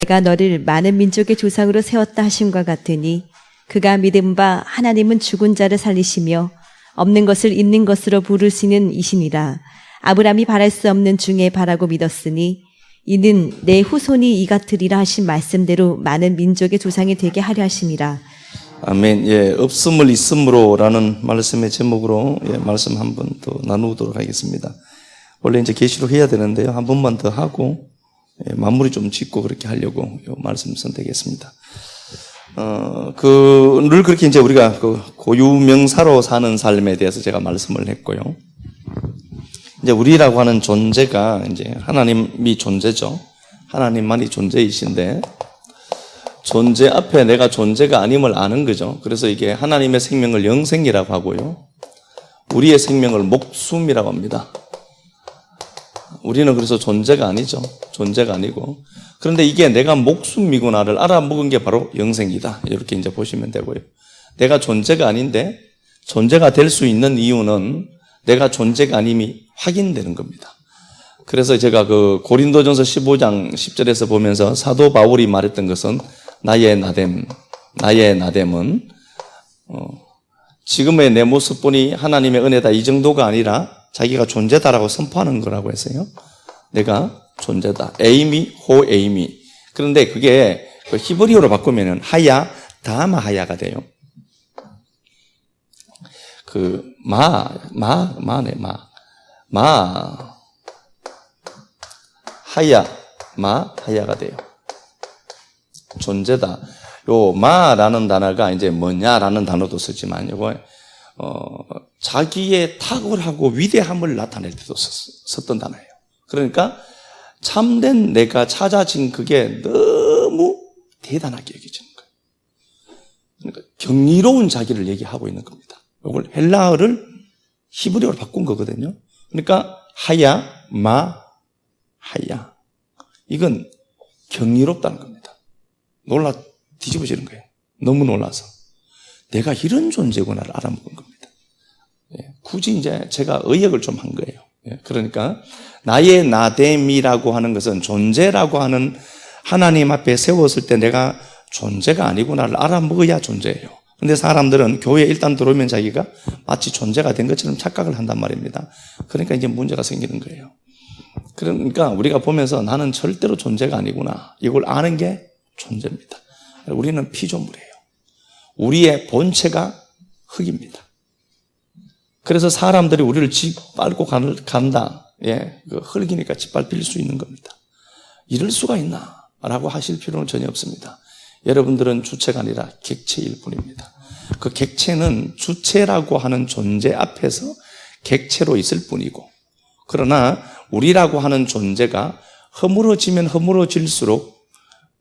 내가 너를 많은 민족의 조상으로 세웠다 하심과 같으니 그가 믿은 바 하나님은 죽은 자를 살리시며 없는 것을 있는 것으로 부르시는 이시니라. 아브라함이 바랄 수 없는 중에 바라고 믿었으니 이는 내 후손이 이 같으리라 하신 말씀대로 많은 민족의 조상이 되게 하려 하심이라. 아멘. 예, 없음을 있음으로라는 말씀의 제목으로 말씀 한 번 더 나누도록 하겠습니다. 원래 이제 계시록 해야 되는데요. 한 번만 더 하고 마무리 좀 짓고 그렇게 하려고 이 말씀 선택했습니다. 늘 그렇게 이제 우리가 그 고유명사로 사는 삶에 대해서 제가 말씀을 했고요. 이제 우리라고 하는 존재가 이제 하나님이 존재죠. 하나님만이 존재이신데 존재 앞에 내가 존재가 아님을 아는 거죠. 그래서 이게 하나님의 생명을 영생이라고 하고요. 우리의 생명을 목숨이라고 합니다. 우리는 그래서 존재가 아니죠. 존재가 아니고. 그런데 이게 내가 목숨이구나를 알아먹은 게 바로 영생이다. 이렇게 이제 보시면 되고요. 내가 존재가 아닌데 존재가 될 수 있는 이유는 내가 존재가 아님이 확인되는 겁니다. 그래서 제가 그 고린도전서 15장 10절에서 보면서 사도 바울이 말했던 것은 나의 나됨은 지금의 내 모습뿐이 하나님의 은혜다 이 정도가 아니라 자기가 존재다라고 선포하는 거라고 했어요. 내가 존재다. 에이미 호 에이미. 그런데 그게 그 히브리어로 바꾸면은 하야 다마 하야가 돼요. 그 하야가 돼요. 존재다. 요 마라는 단어가 이제 뭐냐라는 단어도 쓰지만 요거 자기의 탁월하고 위대함을 나타낼 때도 썼던 단어예요. 그러니까 참된 내가 찾아진 그게 너무 대단하게 여겨지는 거예요. 그러니까 경이로운 자기를 얘기하고 있는 겁니다. 이걸 헬라어를 히브리어로 바꾼 거거든요. 그러니까 하야, 하야. 이건 경이롭다는 겁니다. 놀라 뒤집어지는 거예요. 너무 놀라서. 내가 이런 존재구나를 알아먹은 겁니다. 굳이 이제 제가 의역을 좀 한 거예요. 그러니까 나의 나됨이라고 하는 것은 존재라고 하는 하나님 앞에 세웠을 때 내가 존재가 아니구나를 알아먹어야 존재예요. 근데 사람들은 교회에 일단 들어오면 자기가 마치 존재가 된 것처럼 착각을 한단 말입니다. 그러니까 이제 문제가 생기는 거예요. 그러니까 우리가 보면서 나는 절대로 존재가 아니구나. 이걸 아는 게 존재입니다. 우리는 피조물이에요. 우리의 본체가 흙입니다. 그래서 사람들이 우리를 짓밟고 간다. 그 흙이니까 짓밟힐 수 있는 겁니다. 이럴 수가 있나? 라고 하실 필요는 전혀 없습니다. 여러분들은 주체가 아니라 객체일 뿐입니다. 그 객체는 주체라고 하는 존재 앞에서 객체로 있을 뿐이고, 그러나 우리라고 하는 존재가 허물어지면 허물어질수록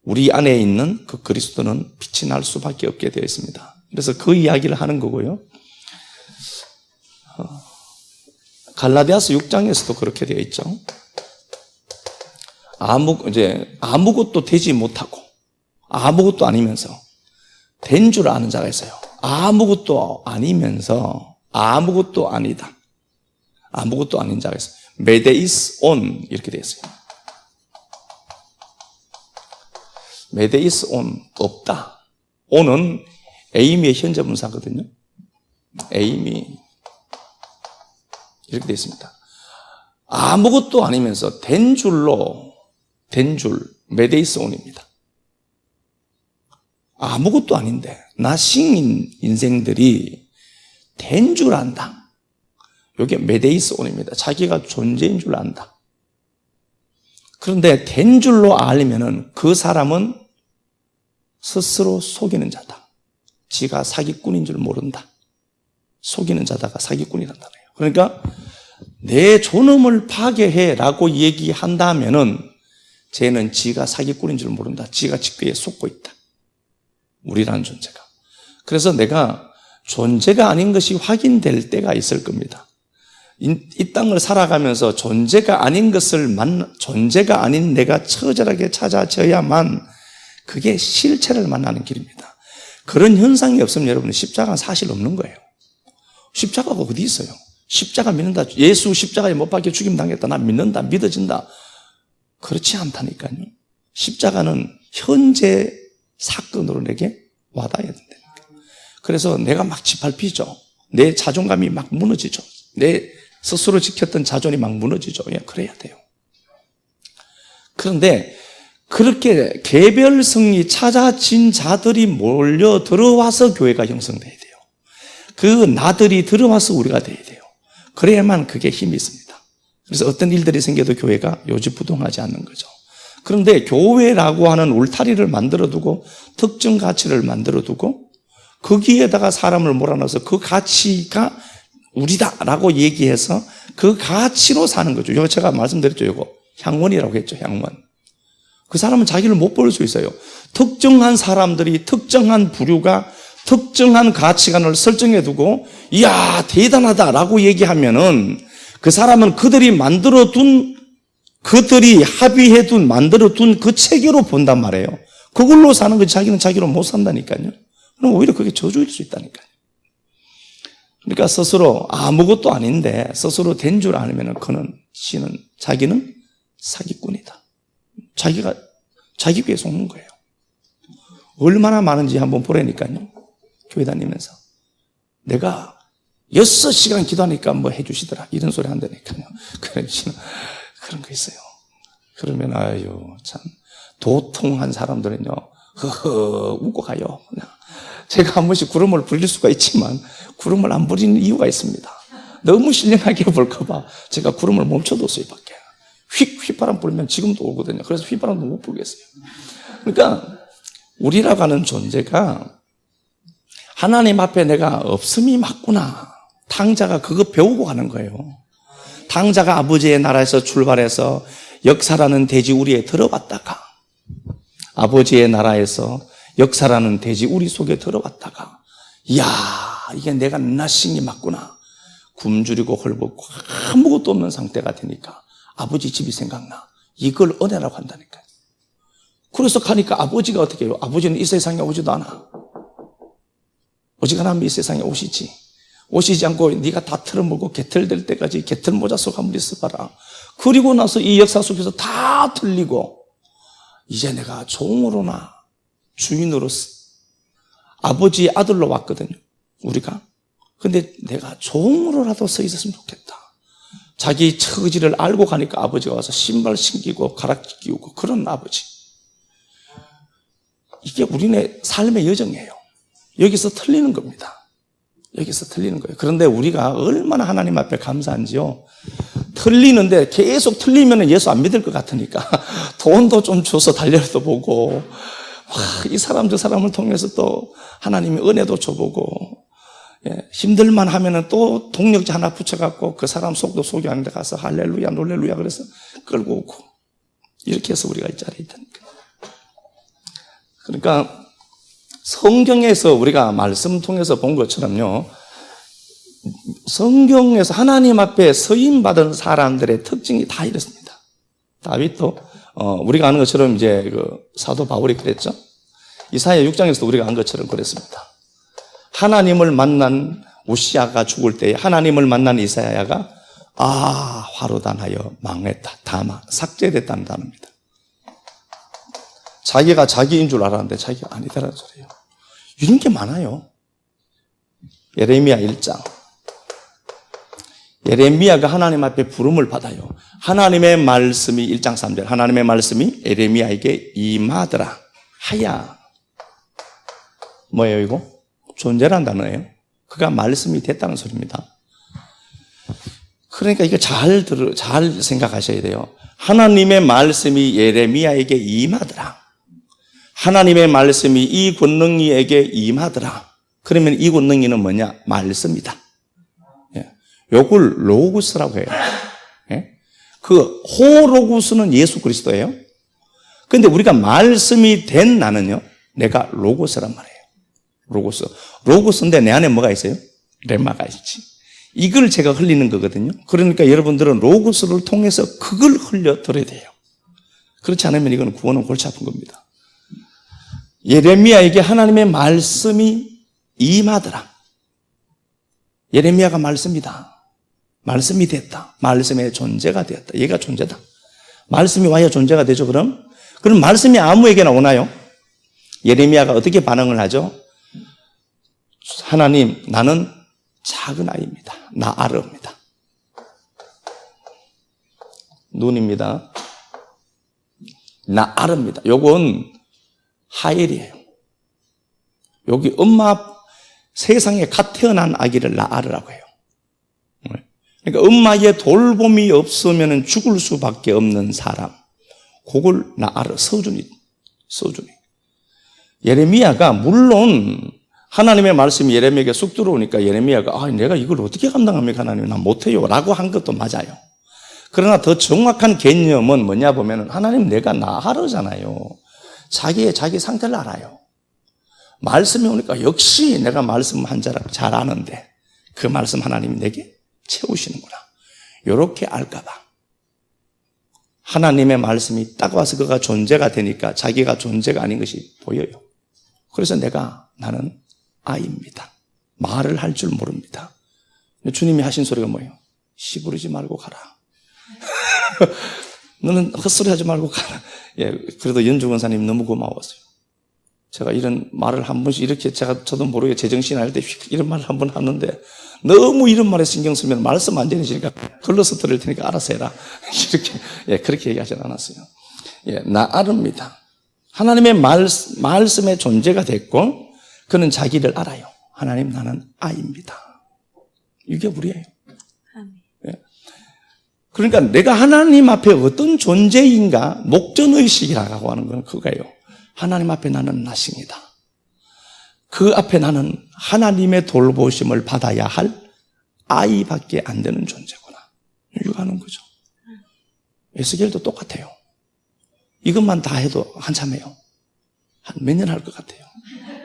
우리 안에 있는 그 그리스도는 빛이 날 수밖에 없게 되어 있습니다. 그래서 그 이야기를 하는 거고요. 갈라디아서 6장에서도 그렇게 되어 있죠. 아무것도 되지 못하고 아무것도 아니면서 된 줄 아는 자가 있어요. 아무것도 아니면서 아무것도 아니다. 아무것도 아닌 자가 있어요. 메데이스 온 이렇게 되어 있어요. 메데이스 온 없다. 온은 에이미의 현재 분사거든요. 에이미 이렇게 되어 있습니다. 아무것도 아니면서 된 줄 메데이스 온입니다. 아무것도 아닌데 나싱인 인생들이 된 줄 안다. 이게 메데이스 온입니다. 자기가 존재인 줄 안다. 그런데 된 줄로 알면은 그 사람은 스스로 속이는 자다. 지가 사기꾼인 줄 모른다. 속이는 자다가 사기꾼이란다. 그러니까 내 존엄을 파괴해라고 얘기한다면은 쟤는 지가 사기꾼인 줄 모른다. 지가 직궤에 속고 있다. 우리라는 존재가. 그래서 내가 존재가 아닌 것이 확인될 때가 있을 겁니다. 이 땅을 살아가면서 존재가 아닌 존재가 아닌 내가 처절하게 찾아져야만 그게 실체를 만나는 길입니다. 그런 현상이 없으면 여러분 십자가는 사실 없는 거예요. 십자가가 어디 있어요? 십자가 믿는다. 예수 십자가에 못 박혀 죽임 당했다. 나 믿는다. 믿어진다. 그렇지 않다니까요. 십자가는 현재 사건으로 내게 와닿아야 된다니까. 그래서 내가 막 짓밟히죠. 내 자존감이 막 무너지죠. 내 스스로 지켰던 자존이 막 무너지죠. 예, 그래야 돼요. 그런데 그렇게 개별성이 찾아진 자들이 몰려 들어와서 교회가 형성돼야 돼요. 그 나들이 들어와서 우리가 돼야 돼요. 그래야만 그게 힘이 있습니다. 그래서 어떤 일들이 생겨도 교회가 요지부동하지 않는 거죠. 그런데 교회라고 하는 울타리를 만들어두고 특정 가치를 만들어두고 거기에다가 사람을 몰아넣어서 그 가치가 우리다라고 얘기해서 그 가치로 사는 거죠. 이거 제가 말씀드렸죠. 이거 향원이라고 했죠. 향원. 그 사람은 자기를 못 볼 수 있어요. 특정한 사람들이 특정한 부류가 특정한 가치관을 설정해 두고 이야 대단하다라고 얘기하면은 그 사람은 그들이 합의해 둔 만들어 둔 그 체계로 본단 말이에요. 그걸로 사는 거지 자기는 자기로 못 산다니까요. 그럼 오히려 그게 저주일 수 있다니까요. 그러니까 스스로 아무것도 아닌데 스스로 된 줄 알면 자기는 사기꾼이다. 자기 귀에 속는 거예요. 얼마나 많은지 한번 보라니까요. 교회 다니면서 내가 6시간 기도하니까 뭐 해주시더라 이런 소리 한다니까요. 그런 거 있어요. 그러면 아유 참 도통한 사람들은요 허허 웃고 가요. 제가 한 번씩 구름을 불릴 수가 있지만 구름을 안 부리는 이유가 있습니다. 너무 신령하게 볼까 봐 제가 구름을 멈춰뒀어요. 밖에 휘바람 불면 지금도 오거든요. 그래서 휘바람도 못 불겠어요. 그러니까 우리라고 하는 존재가 하나님 앞에 내가 없음이 맞구나. 탕자가 그거 배우고 가는 거예요. 탕자가 아버지의 나라에서 출발해서 역사라는 돼지우리에 들어갔다가 아버지의 나라에서 역사라는 돼지우리 속에 들어갔다가 이야 이게 내가 나싱이 맞구나. 굶주리고 헐벗고 아무것도 없는 상태가 되니까 아버지 집이 생각나. 이걸 은혜라고 한다니까요. 그래서 가니까 아버지가 어떻게 해요? 아버지는 이 세상에 오지도 않아. 어지간하면 이 세상에 오시지. 오시지 않고 네가 다 틀어먹고 개털될 때까지 개털 모자 속 한번 있어봐라. 그리고 나서 이 역사 속에서 다 틀리고 이제 내가 종으로나 주인으로서 아버지의 아들로 왔거든요. 우리가. 근데 내가 종으로라도 서 있었으면 좋겠다. 자기 처지를 알고 가니까 아버지가 와서 신발 신기고 가락지 끼우고 그런 아버지. 이게 우리네 삶의 여정이에요. 여기서 틀리는 겁니다. 여기서 틀리는 거예요. 그런데 우리가 얼마나 하나님 앞에 감사한지요. 틀리는데 계속 틀리면 예수 안 믿을 것 같으니까 돈도 좀 줘서 달려도 보고 이 사람 저 사람을 통해서 또 하나님의 은혜도 줘보고 힘들만 하면은 또 동력자 하나 붙여갖고 그 사람 속도 속이 아닌데 가서 할렐루야 놀렐루야 그래서 끌고 오고 이렇게 해서 우리가 이 자리에 있다니까. 그러니까 성경에서 우리가 말씀 통해서 본 것처럼요. 성경에서 하나님 앞에 서임받은 사람들의 특징이 다 이렇습니다. 다윗도 우리가 아는 것처럼 이제 그 사도 바울이 그랬죠. 이사야 6장에서도 우리가 안 것처럼 그랬습니다. 하나님을 만난 우시아가 죽을 때에 하나님을 만난 이사야가 화로단하여 망했다. 다 삭제됐다는 단어입니다. 자기가 자기인 줄 알았는데 자기가 아니다라는 소리예요. 이런 게 많아요. 예레미야 1장. 예레미야가 하나님 앞에 부름을 받아요. 하나님의 말씀이 1장 3절 하나님의 말씀이 예레미야에게 임하더라. 하야. 뭐예요 이거? 존재란 단어예요. 그가 말씀이 됐다는 소리입니다. 그러니까 이거 잘 생각하셔야 돼요. 하나님의 말씀이 예레미야에게 임하더라. 하나님의 말씀이 이 권능이에게 임하더라. 그러면 이 권능이는 뭐냐? 말씀이다. 요걸 로고스라고 해요. 그 호로고스는 예수 그리스도예요. 그런데 우리가 말씀이 된 나는요, 내가 로고스란 말이에요. 로고스인데 내 안에 뭐가 있어요? 레마가 있지. 이걸 제가 흘리는 거거든요. 그러니까 여러분들은 로고스를 통해서 그걸 흘려 들어야 돼요. 그렇지 않으면 이건 구원은 골치 아픈 겁니다. 예레미야에게 하나님의 말씀이 임하더라. 예레미야가 말씀이다. 말씀이 됐다. 말씀의 존재가 되었다. 얘가 존재다. 말씀이 와야 존재가 되죠, 그럼? 그럼 말씀이 아무에게나 오나요? 예레미야가 어떻게 반응을 하죠? 하나님, 나는 작은 아이입니다. 나아르입니다. 눈입니다. 나아르입니다. 요건 하엘이에요. 여기 세상에 갓 태어난 아기를 나아르라고 해요. 그러니까 엄마의 돌봄이 없으면 죽을 수밖에 없는 사람. 그걸 나아르, 서준이. 예레미야가 물론 하나님의 말씀이 예레미야에게 쑥 들어오니까 예레미야가 내가 이걸 어떻게 감당합니까 하나님, 난 못해요 라고 한 것도 맞아요. 그러나 더 정확한 개념은 뭐냐 보면 하나님, 내가 나아르잖아요. 자기 상태를 알아요. 말씀이 오니까 역시 내가 말씀 한 자라 잘 아는데 그 말씀 하나님이 내게 채우시는구나. 이렇게 알까봐 하나님의 말씀이 딱 와서 그가 존재가 되니까 자기가 존재가 아닌 것이 보여요. 그래서 나는 아이입니다. 말을 할 줄 모릅니다. 주님이 하신 소리가 뭐예요? 시부르지 말고 가라. 너는 헛소리 하지 말고 가라. 그래도 연주 권사님 너무 고마웠어요. 제가 이런 말을 한 번씩 이렇게 저도 모르게 제정신 할 때 이런 말을 한 번 하는데 너무 이런 말에 신경 쓰면 말씀 안 되니까 걸러서 들을 테니까 알아서 해라. 이렇게, 그렇게 얘기하진 않았어요. 나아릅니다. 하나님의 말씀의 존재가 됐고 그는 자기를 알아요. 하나님, 나는 아이입니다. 이게 우리예요. 그러니까 내가 하나님 앞에 어떤 존재인가 목전의식이라고 하는 건 그거예요. 하나님 앞에 나는 나십니다. 그 앞에 나는 하나님의 돌보심을 받아야 할 아이밖에 안 되는 존재구나. 이거 하는 거죠. 에스겔도 똑같아요. 이것만 다 해도 한참 해요. 한 몇 년 할 것 같아요.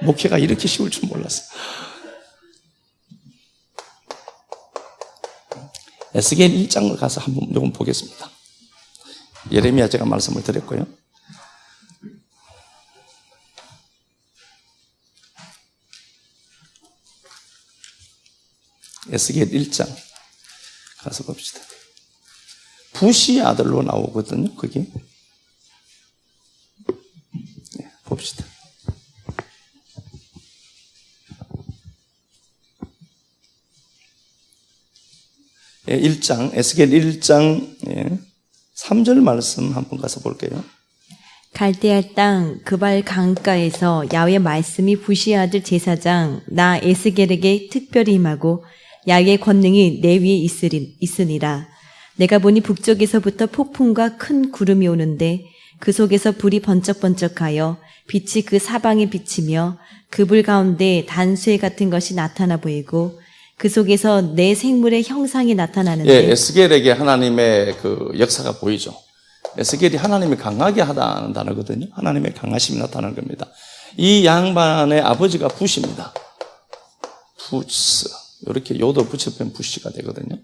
목회가 이렇게 쉬울 줄 몰랐어요. 에스겔 1장을 가서 한번 조금 보겠습니다. 예레미야 제가 말씀을 드렸고요. 에스겔 1장 가서 봅시다. 부시의 아들로 나오거든요. 거기 봅시다. 1장, 에스겔 1장 3절 말씀 한번 가서 볼게요. 갈대아 땅 그발 강가에서 야훼 말씀이 부시의 아들 제사장 나 에스겔에게 특별히 임하고 야훼의 권능이 내 위에 있으니라. 내가 보니 북쪽에서부터 폭풍과 큰 구름이 오는데 그 속에서 불이 번쩍번쩍하여 빛이 그 사방에 비치며 그 불 가운데 단수에 같은 것이 나타나 보이고 그 속에서 내 생물의 형상이 나타나는데 에스겔에게 하나님의 그 역사가 보이죠. 에스겔이 하나님이 강하게 하다는 단어거든요. 하나님의 강하심이 나타나는 겁니다. 이 양반의 아버지가 부시입니다. 부스. 이렇게 요도 붙여보면 부시가 되거든요.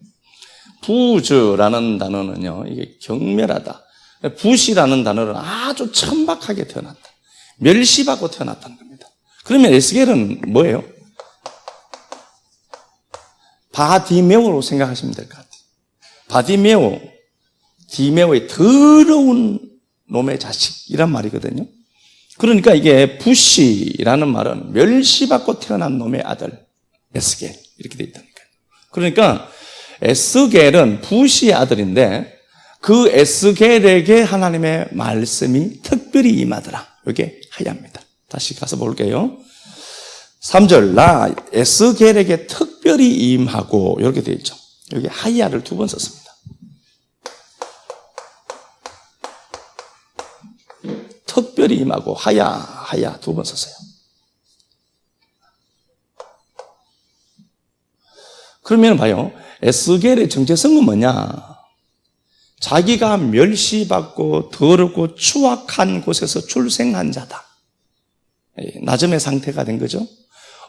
부즈라는 단어는요, 이게 경멸하다. 부시라는 단어는 아주 천박하게 태어났다. 멸시받고 태어났다는 겁니다. 그러면 에스겔은 뭐예요? 바디메오로 생각하시면 될 것 같아요. 바디메오, 디메오의 더러운 놈의 자식이란 말이거든요. 그러니까 이게 부시라는 말은 멸시받고 태어난 놈의 아들 에스겔 이렇게 되어 있다니까요. 그러니까 에스겔은 부시의 아들인데 그 에스겔에게 하나님의 말씀이 특별히 임하더라. 이게 하야입니다. 다시 가서 볼게요. 3절 나 에스겔에게 특별히 임하고 이렇게 되어 있죠. 여기 하야를 2번 썼습니다. 특별히 임하고 하야 2번 썼어요. 그러면 봐요. 에스겔의 정체성은 뭐냐? 자기가 멸시받고 더럽고 추악한 곳에서 출생한 자다. 낮음의 상태가 된 거죠.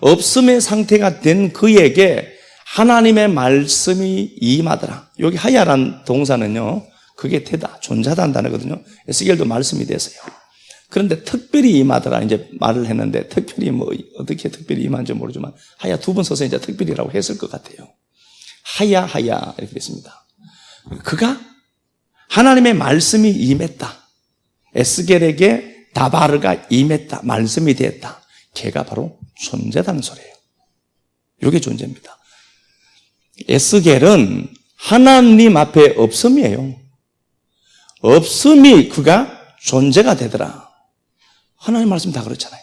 없음의 상태가 된 그에게 하나님의 말씀이 임하더라. 여기 하야란 동사는요, 그게 되다, 존재하다는 단어거든요. 에스겔도 말씀이 됐어요. 그런데 특별히 임하더라 이제 말을 했는데 특별히 뭐 어떻게 특별히 임한지 모르지만 하야 2번 써서 이제 특별히라고 했을 것 같아요. 하야 이렇게 됐습니다. 그가 하나님의 말씀이 임했다. 에스겔에게 다바르가 임했다. 말씀이 되었다. 걔가 바로 존재다는 소리예요. 이게 존재입니다. 에스겔은 하나님 앞에 없음이에요. 없음이 그가 존재가 되더라. 하나님 말씀 다 그렇잖아요.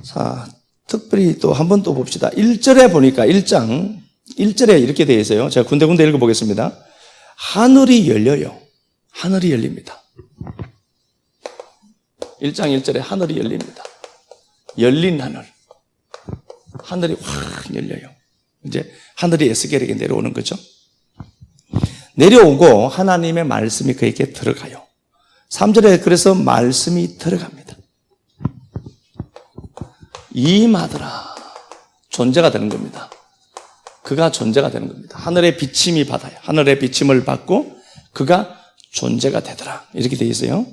자, 특별히 또 한 번 또 봅시다. 1절에 보니까 1장 1절에 이렇게 되어 있어요. 제가 군데군데 읽어보겠습니다. 하늘이 열려요. 하늘이 열립니다. 1장 1절에 하늘이 열립니다. 열린 하늘. 하늘이 확 열려요. 이제 하늘이 에스겔에게 내려오는 거죠. 내려오고 하나님의 말씀이 그에게 들어가요. 3절에 그래서 말씀이 들어갑니다. 임하더라. 존재가 되는 겁니다. 그가 존재가 되는 겁니다. 하늘의 비침이 받아요. 하늘의 비침을 받고 그가 존재가 되더라. 이렇게 되어 있어요.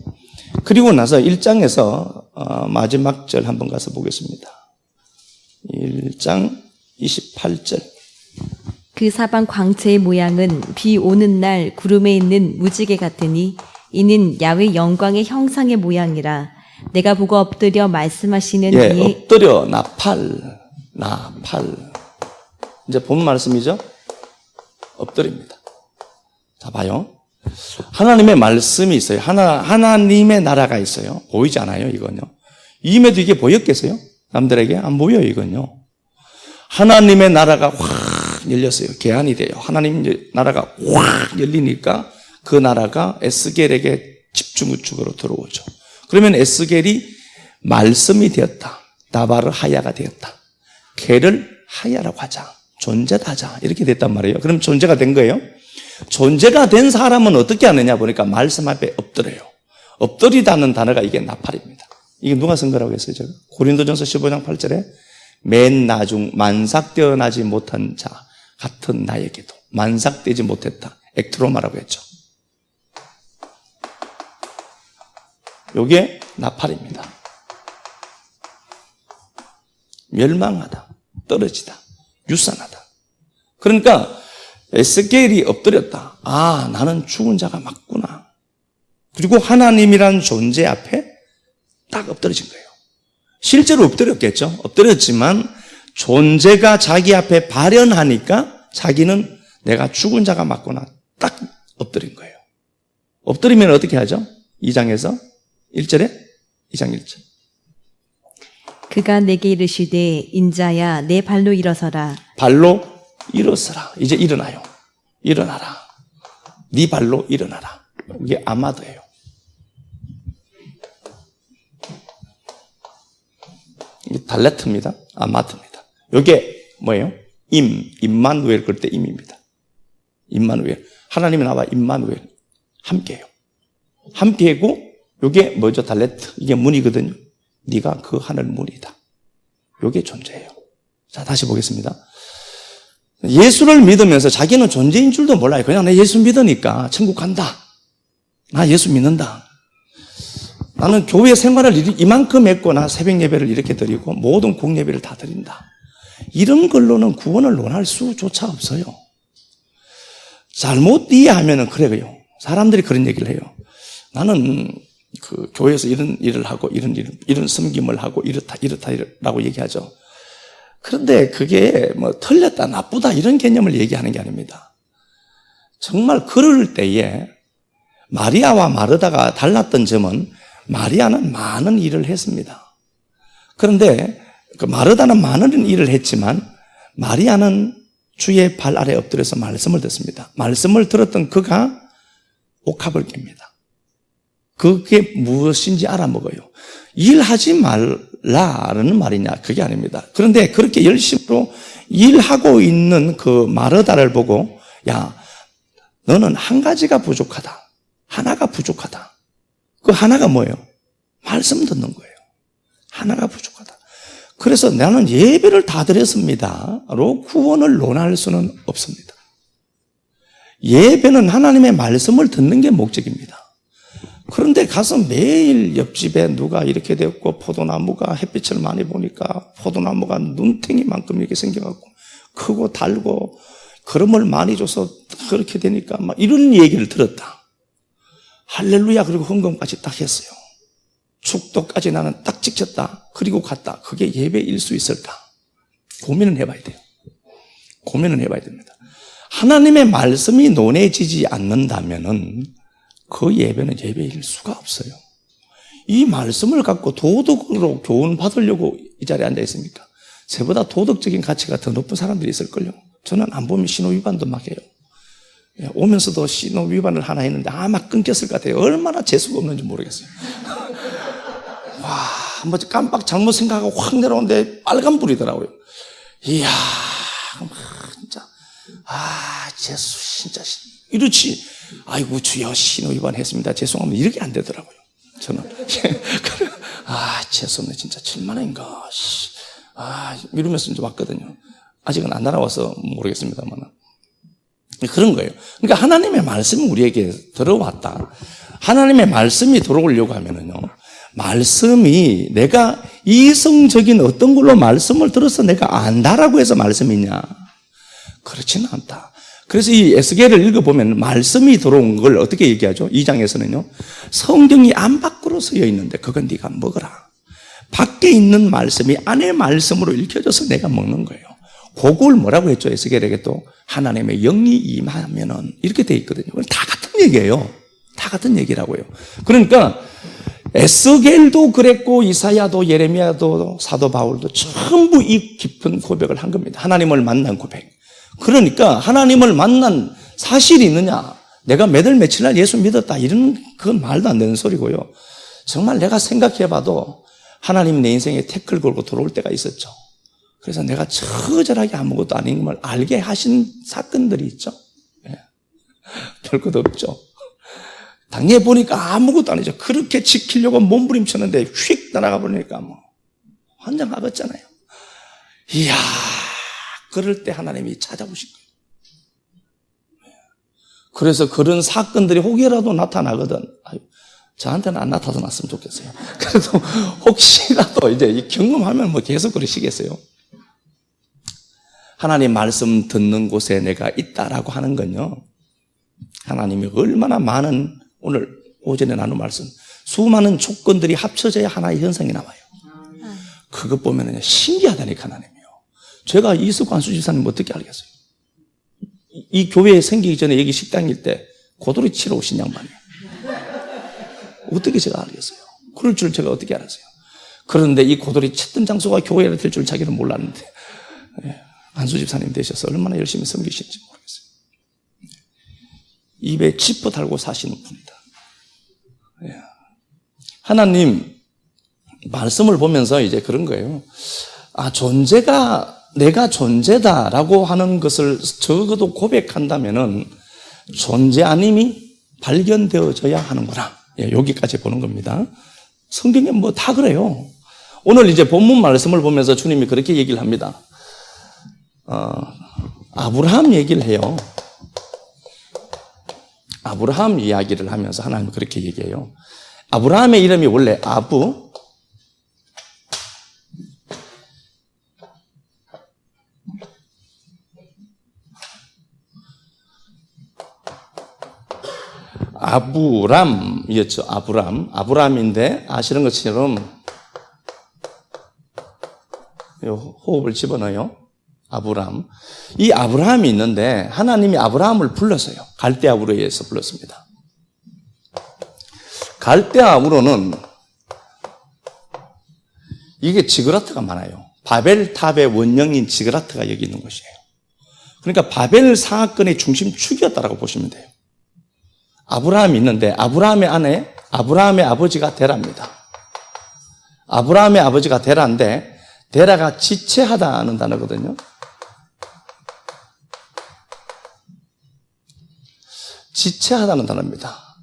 그리고 나서 1장에서 마지막 절 한번 가서 보겠습니다. 1장 28절. 그 사방 광채의 모양은 비 오는 날 구름에 있는 무지개 같으니 이는 야훼 영광의 형상의 모양이라. 내가 보고 엎드려 말씀하시는 예, 이의 엎드려 나팔. 이제 본 말씀이죠? 엎드립니다. 자, 봐요. 하나님의 말씀이 있어요. 하나님의 나라가 있어요. 보이지 않아요, 이건요. 임에도 이게 보였겠어요? 남들에게? 안 보여요, 이건요. 하나님의 나라가 확 열렸어요. 개안이 돼요. 하나님 나라가 확 열리니까 그 나라가 에스겔에게 집중우측으로 들어오죠. 그러면 에스겔이 말씀이 되었다. 다바르 하야가 되었다. 걔를 하야라고 하자. 존재다 하자. 이렇게 됐단 말이에요. 그럼 존재가 된 거예요. 존재가 된 사람은 어떻게 하느냐 보니까 말씀 앞에 엎드려요. 엎드리다는 단어가 이게 나팔입니다. 이게 누가 쓴 거라고 했어요? 제가? 고린도전서 15장 8절에 맨 나중 만삭되어나지 못한 자 같은 나에게도 만삭되지 못했다. 액트로마라고 했죠. 이게 나팔입니다. 멸망하다, 떨어지다, 유산하다. 그러니까 에스겔이 엎드렸다. 아, 나는 죽은 자가 맞구나. 그리고 하나님이란 존재 앞에 딱 엎드려진 거예요. 실제로 엎드렸겠죠. 엎드렸지만 존재가 자기 앞에 발현하니까 자기는 내가 죽은 자가 맞구나. 딱 엎드린 거예요. 엎드리면 어떻게 하죠? 2장에서 1절에 2장 1절. 그가 내게 이르시되 인자야 내 발로 일어서라. 발로 일어서라. 이제 일어나요. 일어나라. 네 발로 일어나라. 이게 아마드예요. 이게 달레트입니다. 아마드입니다. 이게 뭐예요? 임마누엘 그럴 때 임입니다. 임마누엘. 하나님이 나와 임마누엘. 함께해요. 함께하고 이게 뭐죠? 달레트. 이게 문이거든요. 네가 그 하늘 문이다. 이게 존재예요. 자, 다시 보겠습니다. 예수를 믿으면서 자기는 존재인 줄도 몰라요. 그냥 내 예수 믿으니까 천국 간다. 나 예수 믿는다. 나는 교회 생활을 이만큼 했거나 새벽 예배를 이렇게 드리고 모든 공예배를 다 드린다. 이런 걸로는 구원을 논할 수조차 없어요. 잘못 이해하면은 그래요. 사람들이 그런 얘기를 해요. 나는 그 교회에서 이런 일을 하고 이런 섬김을 하고 이렇다라고 얘기하죠. 그런데 그게 뭐 틀렸다, 나쁘다 이런 개념을 얘기하는 게 아닙니다. 정말 그럴 때에 마리아와 마르다가 달랐던 점은 마리아는 많은 일을 했습니다. 그런데 그 마르다는 많은 일을 했지만 마리아는 주의 발 아래 엎드려서 말씀을 듣습니다. 말씀을 들었던 그가 옥합을 깹니다. 그게 무엇인지 알아먹어요. 일하지 말라라는 말이냐? 그게 아닙니다. 그런데 그렇게 열심으로 일하고 있는 그 마르다를 보고 야, 너는 한 가지가 부족하다. 하나가 부족하다. 그 하나가 뭐예요? 말씀 듣는 거예요. 하나가 부족하다. 그래서 나는 예배를 다 드렸습니다로 구원을 논할 수는 없습니다. 예배는 하나님의 말씀을 듣는 게 목적입니다. 그런데 가서 매일 옆집에 누가 이렇게 됐고 포도나무가 햇빛을 많이 보니까 포도나무가 눈탱이만큼 이렇게 생겨갖고 크고 달고 거름을 많이 줘서 그렇게 되니까 막 이런 얘기를 들었다. 할렐루야 그리고 헌금까지 딱 했어요. 축도까지 나는 딱 지켰다. 그리고 갔다. 그게 예배일 수 있을까? 고민은 해봐야 돼요. 고민은 해봐야 됩니다. 하나님의 말씀이 논해지지 않는다면은 그 예배는 예배일 수가 없어요. 이 말씀을 갖고 도덕으로 교훈 받으려고 이 자리에 앉아 있습니까? 저보다 도덕적인 가치가 더 높은 사람들이 있을걸요. 저는 안 보면 신호 위반도 막 해요. 오면서도 신호 위반을 하나 했는데 아마 끊겼을 것 같아요. 얼마나 재수가 없는지 모르겠어요. 와, 뭐 깜빡 잘못 생각하고 확 내려오는데 빨간불이더라고요. 이야, 진짜, 재수, 진짜, 이렇지. 아이고, 주여, 신호 위반했습니다. 죄송합니다. 이렇게 안 되더라고요. 저는. 재수 없네. 진짜 7만 원인가. 이러면서 이제 왔거든요. 아직은 안 날아와서 모르겠습니다만. 그런 거예요. 그러니까 하나님의 말씀이 우리에게 들어왔다. 하나님의 말씀이 들어오려고 하면은요, 말씀이 내가 이성적인 어떤 걸로 말씀을 들어서 내가 안다라고 해서 말씀이냐? 그렇지는 않다. 그래서 이 에스겔을 읽어보면 말씀이 들어온 걸 어떻게 얘기하죠? 2장에서는요, 성경이 안 밖으로 쓰여 있는데 그건 네가 먹어라. 밖에 있는 말씀이 안의 말씀으로 읽혀져서 내가 먹는 거예요. 그걸 뭐라고 했죠? 에스겔에게 또 하나님의 영이 임하면은 이렇게 돼 있거든요. 다 같은 얘기예요. 다 같은 얘기라고요. 그러니까 에스겔도 그랬고 이사야도 예레미야도 사도 바울도 전부 이 깊은 고백을 한 겁니다. 하나님을 만난 고백. 그러니까 하나님을 만난 사실이 있느냐? 내가 몇 월 며칠 날 예수 믿었다. 이런 그건 말도 안 되는 소리고요. 정말 내가 생각해봐도 하나님 내 인생에 태클 걸고 들어올 때가 있었죠. 그래서 내가 처절하게 아무것도 아닌 걸 알게 하신 사건들이 있죠. 별것도 없죠. 당연히 보니까 아무것도 아니죠. 그렇게 지키려고 몸부림쳤는데 휙 날아가 버리니까 뭐 환장하겠잖아요. 이야, 그럴 때 하나님이 찾아오신 거예요. 그래서 그런 사건들이 혹여라도 나타나거든. 저한테는 안 나타났으면 좋겠어요. 그래도 혹시라도 이제 이 경험하면 뭐 계속 그러시겠어요. 하나님 말씀 듣는 곳에 내가 있다라고 하는 건요, 하나님이 얼마나 많은, 오늘 오전에 나눈 말씀, 수많은 조건들이 합쳐져야 하나의 현상이 나와요. 그것 보면 신기하다니까, 하나님이요. 제가 이수관 수집사님 어떻게 알겠어요? 이 교회에 생기기 전에 여기 식당일 때 고도리 치러 오신 양반이에요. 어떻게 제가 알겠어요? 그럴 줄 제가 어떻게 알았어요? 그런데 이 고도리 찾던 장소가 교회가 될 줄 자기는 몰랐는데, 안수집사님 되셔서 얼마나 열심히 섬기시는지 모르겠어요. 입에 지퍼 달고 사시는 분이다. 하나님 말씀을 보면서 이제 그런 거예요. 존재가 내가 존재다라고 하는 것을 적어도 고백한다면은 존재 아님이 발견되어져야 하는구나. 여기까지 보는 겁니다. 성경에 뭐 다 그래요. 오늘 이제 본문 말씀을 보면서 주님이 그렇게 얘기를 합니다. 아브라함 얘기를 해요. 아브라함 이야기를 하면서 하나님이 그렇게 얘기해요. 아브라함의 이름이 원래 아브람이었죠. 아브람인데 아시는 것처럼 호흡을 집어넣어요. 아브람. 이 아브라함이 있는데 하나님이 아브라함을 불렀어요. 갈대아우르에서 불렀습니다. 갈대아우르는 이게 지그라트가 많아요. 바벨탑의 원형인 지그라트가 여기 있는 곳이에요. 그러니까 바벨 사건의 중심축이었다라고 보시면 돼요. 아브라함이 있는데 아브라함의 아내, 아브라함의 아버지가 데라입니다. 아브라함의 아버지가 데라인데 데라가 지체하다는 단어거든요. 지체하다는 단어입니다.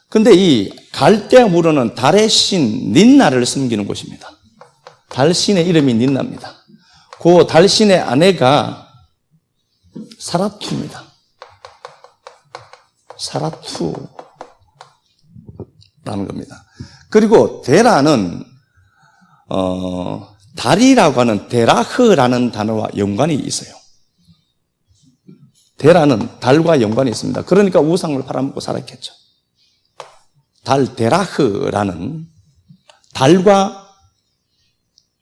근데 이 갈대아우르는 달의 신 닌나를 섬기는 곳입니다. 달신의 이름이 닌나입니다. 그 달신의 아내가 사라투입니다. 사라투라는 겁니다. 그리고 데라는 달이라고 하는 데라흐라는 단어와 연관이 있어요. 데라는 달과 연관이 있습니다. 그러니까 우상을 팔아먹고 살았겠죠. 달 데라흐라는 달과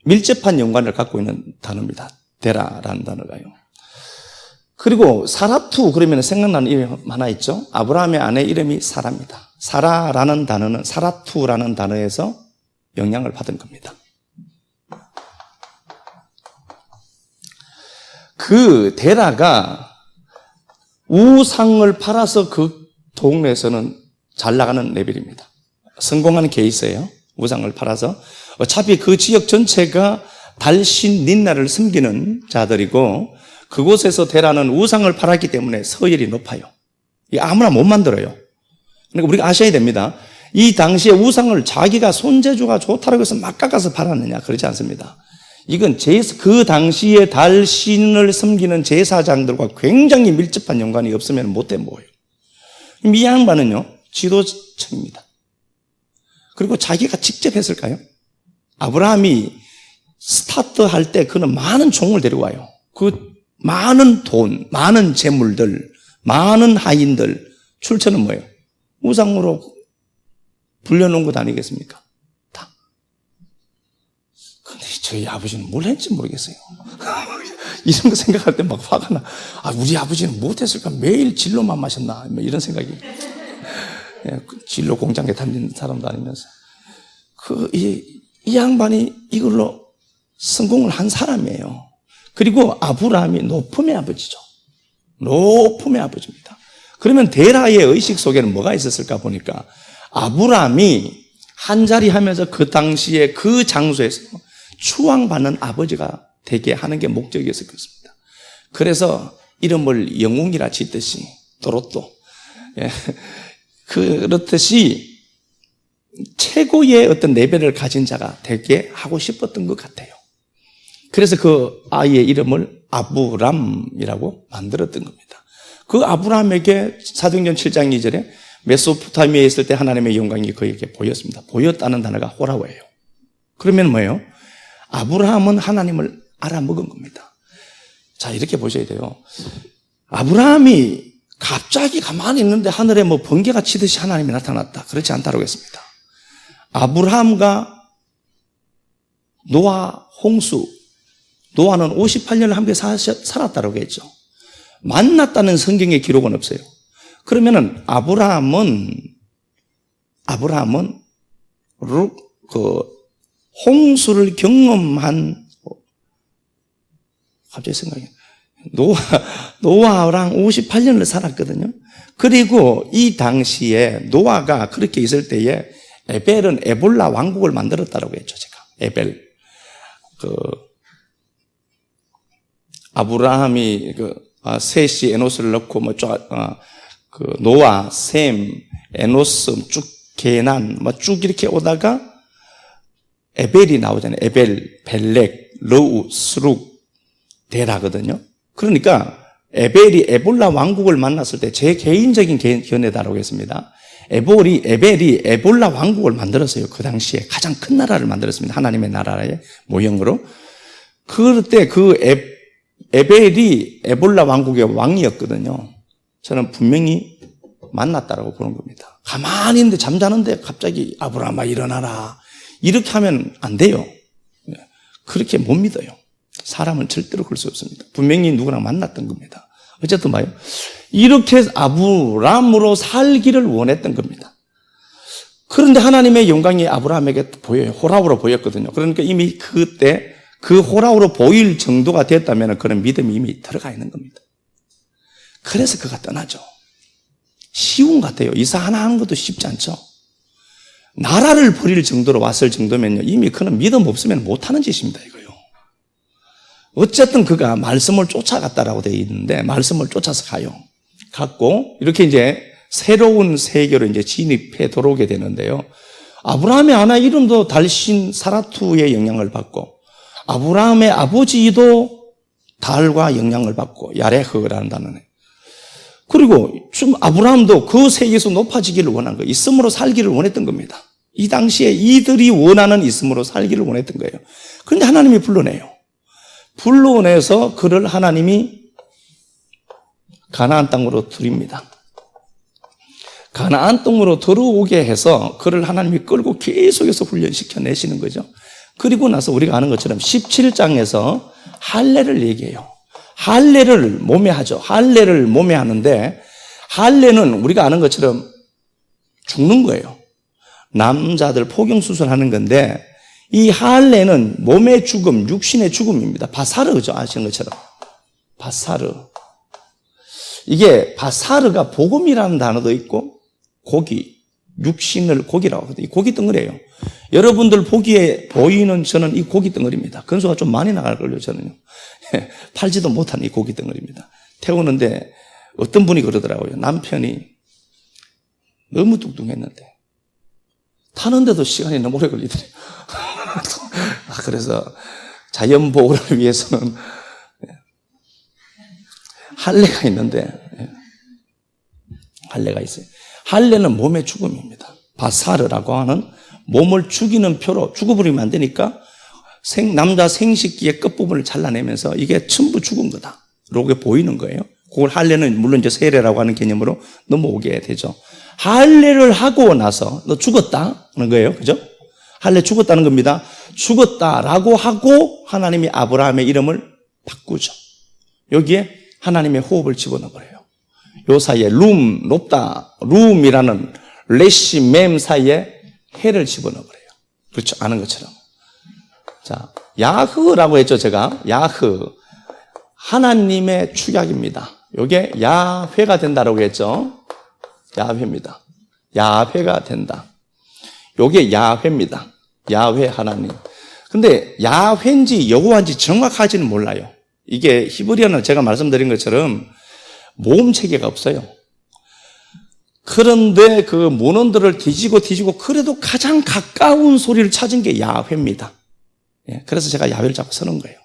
밀접한 연관을 갖고 있는 단어입니다. 데라라는 단어가요. 그리고 사라투 그러면 생각나는 이름이 하나 있죠. 아브라함의 아내 이름이 사라입니다. 사라라는 단어는 사라투라는 단어에서 영향을 받은 겁니다. 그 데라가 우상을 팔아서 그 동네에서는 잘 나가는 레벨입니다. 성공한 케이스예요. 우상을 팔아서. 어차피 그 지역 전체가 달신 닌나를 섬기는 자들이고 그곳에서 데라는 우상을 팔았기 때문에 서열이 높아요. 이게 아무나 못 만들어요. 그러니까 우리가 아셔야 됩니다. 이 당시에 우상을 자기가 손재주가 좋다고 해서 막 깎아서 팔았느냐 그러지 않습니다. 이건 그 당시에 달신을 섬기는 제사장들과 굉장히 밀접한 연관이 없으면 못돼 먹어요. 이 양반은요 지도층입니다. 그리고 자기가 직접 했을까요? 아브라함이 스타트할 때 그는 많은 종을 데리고 와요. 그 많은 돈, 많은 재물들, 많은 하인들 출처는 뭐예요? 우상으로 불려놓은 것 아니겠습니까? 다. 근데 저희 아버지는 뭘 했는지 모르겠어요. 이런 거 생각할 때 막 화가 나. 아, 우리 아버지는 못했을까? 매일 진로만 마셨나? 뭐 이런 생각이. 진로 공장에 다니는 사람도 아니면서. 이 양반이 이걸로 성공을 한 사람이에요. 그리고 아브라함이 높음의 아버지죠. 높음의 아버지입니다. 그러면 데라의 의식 속에는 뭐가 있었을까 보니까 아브라함이 한자리 하면서 그 당시에 그 장소에서 추앙받는 아버지가 되게 하는 게 목적이었을 것입니다. 그래서 이름을 영웅이라 짓듯이 또로또 그렇듯이 최고의 어떤 레벨을 가진 자가 되게 하고 싶었던 것 같아요. 그래서 그 아이의 이름을 아브람이라고 만들었던 겁니다. 그 아브람에게 사도행전 7장 2절에 메소포타미아에 있을 때 하나님의 영광이 그에게 보였습니다. 보였다는 단어가 호라워예요. 그러면 뭐예요? 아브라함은 하나님을 알아먹은 겁니다. 자, 이렇게 보셔야 돼요. 아브라함이 갑자기 가만히 있는데 하늘에 뭐 번개가 치듯이 하나님이 나타났다. 그렇지 않다고 했습니다. 아브라함과 노아 홍수, 노아는 58년을 함께 살았다고 했죠. 만났다는 성경의 기록은 없어요. 그러면은 아브라함은 그 홍수를 경험한 갑자기 생각이 노아랑 58년을 살았거든요. 그리고 이 당시에 노아가 그렇게 있을 때에 에벨은 에볼라 왕국을 만들었다고 했죠, 제가. 에벨. 아브라함이 셋이 에노스를 넣고 노아, 셈, 에노스, 쭉 게난 쭉 이렇게 오다가 에벨이 나오잖아요. 에벨, 벨렉, 러우, 스룩, 데라거든요. 그러니까 에벨이 에볼라 왕국을 만났을 때 제 개인적인 견해다라고 했습니다. 에벨이 에볼라 왕국을 만들었어요. 그 당시에 가장 큰 나라를 만들었습니다. 하나님의 나라의 모형으로. 그때 에벨이 에볼라 왕국의 왕이었거든요. 저는 분명히 만났다라고 보는 겁니다. 가만히 있는데 잠자는데 갑자기 아브라함아 일어나라. 이렇게 하면 안 돼요. 그렇게 못 믿어요. 사람은 절대로 그럴 수 없습니다. 분명히 누구랑 만났던 겁니다. 어쨌든 봐요. 이렇게 아브라함으로 살기를 원했던 겁니다. 그런데 하나님의 영광이 아브라함에게 보여요. 호라우로 보였거든요. 그러니까 이미 그때 그 호라우로 보일 정도가 됐다면 그런 믿음이 이미 들어가 있는 겁니다. 그래서 그가 떠나죠. 쉬운 것 같아요. 이사 하나 하는 것도 쉽지 않죠. 나라를 버릴 정도로 왔을 정도면요. 이미 그는 믿음 없으면 못하는 짓입니다. 이거요. 어쨌든 그가 말씀을 쫓아갔다라고 되어 있는데 말씀을 쫓아서 가요. 갔고 이렇게 이제 새로운 세계로 이제 진입해 들어오게 되는데요. 아브라함의 아나 이름도 달신 사라투의 영향을 받고 아브라함의 아버지도 달과 영향을 받고 야레흐라는 단어네. 그리고 좀 아브라함도 그 세계에서 높아지기를 원한 거예요. 있음으로 살기를 원했던 겁니다. 이 당시에 이들이 원하는 있음으로 살기를 원했던 거예요. 그런데 하나님이 불러내요. 불러내서 그를 하나님이 가나안 땅으로 드립니다. 가나안 땅으로 들어오게 해서 그를 하나님이 끌고 계속해서 훈련시켜 내시는 거죠. 그리고 나서 우리가 아는 것처럼 17장에서 할례를 얘기해요. 할례를 몸에 하죠. 할례를 몸에 하는데 할례는 우리가 아는 것처럼 죽는 거예요. 남자들 포경수술하는 건데 이 할례는 몸의 죽음, 육신의 죽음입니다. 바사르죠. 아시는 것처럼. 바사르. 이게 바사르가 복음이라는 단어도 있고 고기, 육신을 고기라고 하거든요. 이 고기 덩어리예요. 여러분들 보기에 보이는 저는 이 고기 덩어리입니다. 근수가 좀 많이 나갈걸요, 저는요. 팔지도 못한 이 고기 덩어리입니다. 태우는데 어떤 분이 그러더라고요. 남편이 너무 뚱뚱했는데 타는데도 시간이 너무 오래 걸리더래요. 그래서 자연보호를 위해서는 할례가 있는데, 할례가 있어요. 할례는 몸의 죽음입니다. 바사르라고 하는 몸을 죽이는 표로 죽어버리면 안 되니까 남자 생식기의 끝부분을 잘라내면서 이게 전부 죽은 거다. 이렇게 보이는 거예요. 그걸 할례는 물론 이제 세례라고 하는 개념으로 넘어오게 되죠. 할례를 하고 나서 너 죽었다는 거예요. 그죠? 할례 죽었다는 겁니다. 죽었다라고 하고 하나님이 아브라함의 이름을 바꾸죠. 여기에 하나님의 호흡을 집어넣어버려요. 요 사이에 높다, 룸이라는 레시, 맴 사이에 해를 집어넣어버려요. 그렇죠? 아는 것처럼. 자, 야흐라고 했죠, 제가. 야흐. 하나님의 축약입니다. 요게 야훼가 된다라고 했죠. 야훼입니다. 야훼가 된다. 요게 야훼입니다. 야훼 하나님. 근데 야훼인지 여호와인지 정확하지는 몰라요. 이게 히브리어는 제가 말씀드린 것처럼 모음 체계가 없어요. 그런데 그 문헌들을 뒤지고 그래도 가장 가까운 소리를 찾은 게 야훼입니다. 그래서 제가 야훼를 자꾸 쓰는 거예요.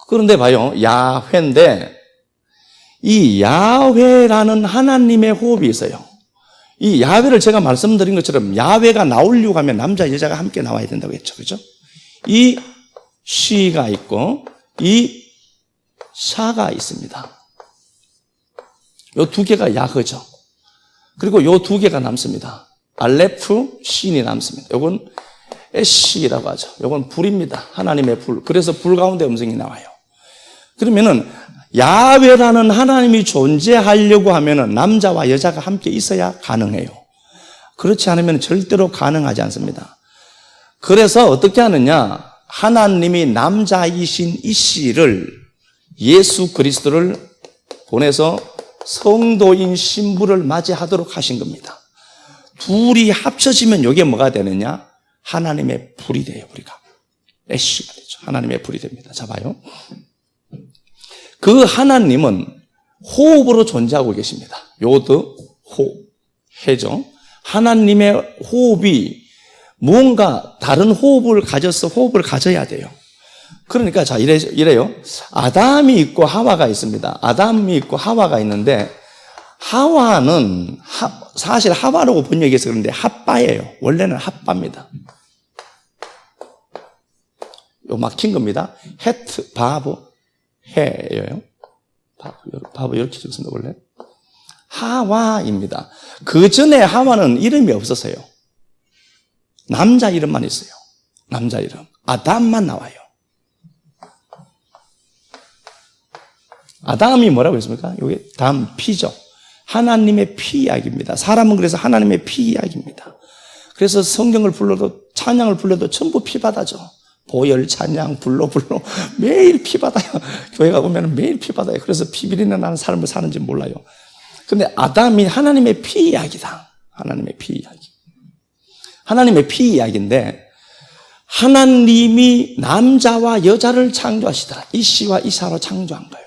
그런데 봐요. 야훼인데 이 야훼라는 하나님의 호흡이 있어요. 이 야훼를 제가 말씀드린 것처럼 야훼가 나오려고 하면 남자 여자가 함께 나와야 된다고 했죠. 그죠? 이 시가 있고 이 샤가 있습니다. 요 두 개가 야흐죠. 그리고 요 두 개가 남습니다. 알레프, 신이 남습니다. 요건 에시라고 하죠. 요건 불입니다. 하나님의 불. 그래서 불 가운데 음성이 나와요. 그러면은 야훼라는 하나님이 존재하려고 하면은 남자와 여자가 함께 있어야 가능해요. 그렇지 않으면 절대로 가능하지 않습니다. 그래서 어떻게 하느냐? 하나님이 남자이신 이 씨를 예수 그리스도를 보내서 성도인 신부를 맞이하도록 하신 겁니다. 둘이 합쳐지면 이게 뭐가 되느냐? 하나님의 불이 돼요, 우리가. 애쉬가 되죠. 하나님의 불이 됩니다. 자, 봐요. 그 하나님은 호흡으로 존재하고 계십니다. 요드, 호, 해죠. 하나님의 호흡이 무언가 다른 호흡을 가져야 돼요. 그러니까 자, 이래요. 아담이 있고 하와가 있습니다. 아담이 있고 하와가 있는데 하와는 사실 하와라고 번역해서 그런데 핫바예요. 원래는 핫바입니다. 요 막힌 겁니다. 헤트, 바브, 해예요. 바브 이렇게 적습니다. 원래 하와입니다. 그 전에 하와는 이름이 없었어요. 남자 이름만 있어요. 남자 이름. 아담만 나와요. 아담이 뭐라고 했습니까? 이게 피죠. 하나님의 피 이야기입니다. 사람은 그래서 하나님의 피 이야기입니다. 그래서 성경을 불러도 찬양을 불러도 전부 피바다죠. 보혈 찬양 불러 매일 피바다요. 교회 가보면 매일 피바다요. 그래서 피비린내 나는 삶을 사는지 몰라요. 근데 아담이 하나님의 피 이야기다. 하나님의 피 이야기. 하나님의 피 이야기인데 하나님이 남자와 여자를 창조하시더라. 이 씨와 이 사로 창조한 거예요.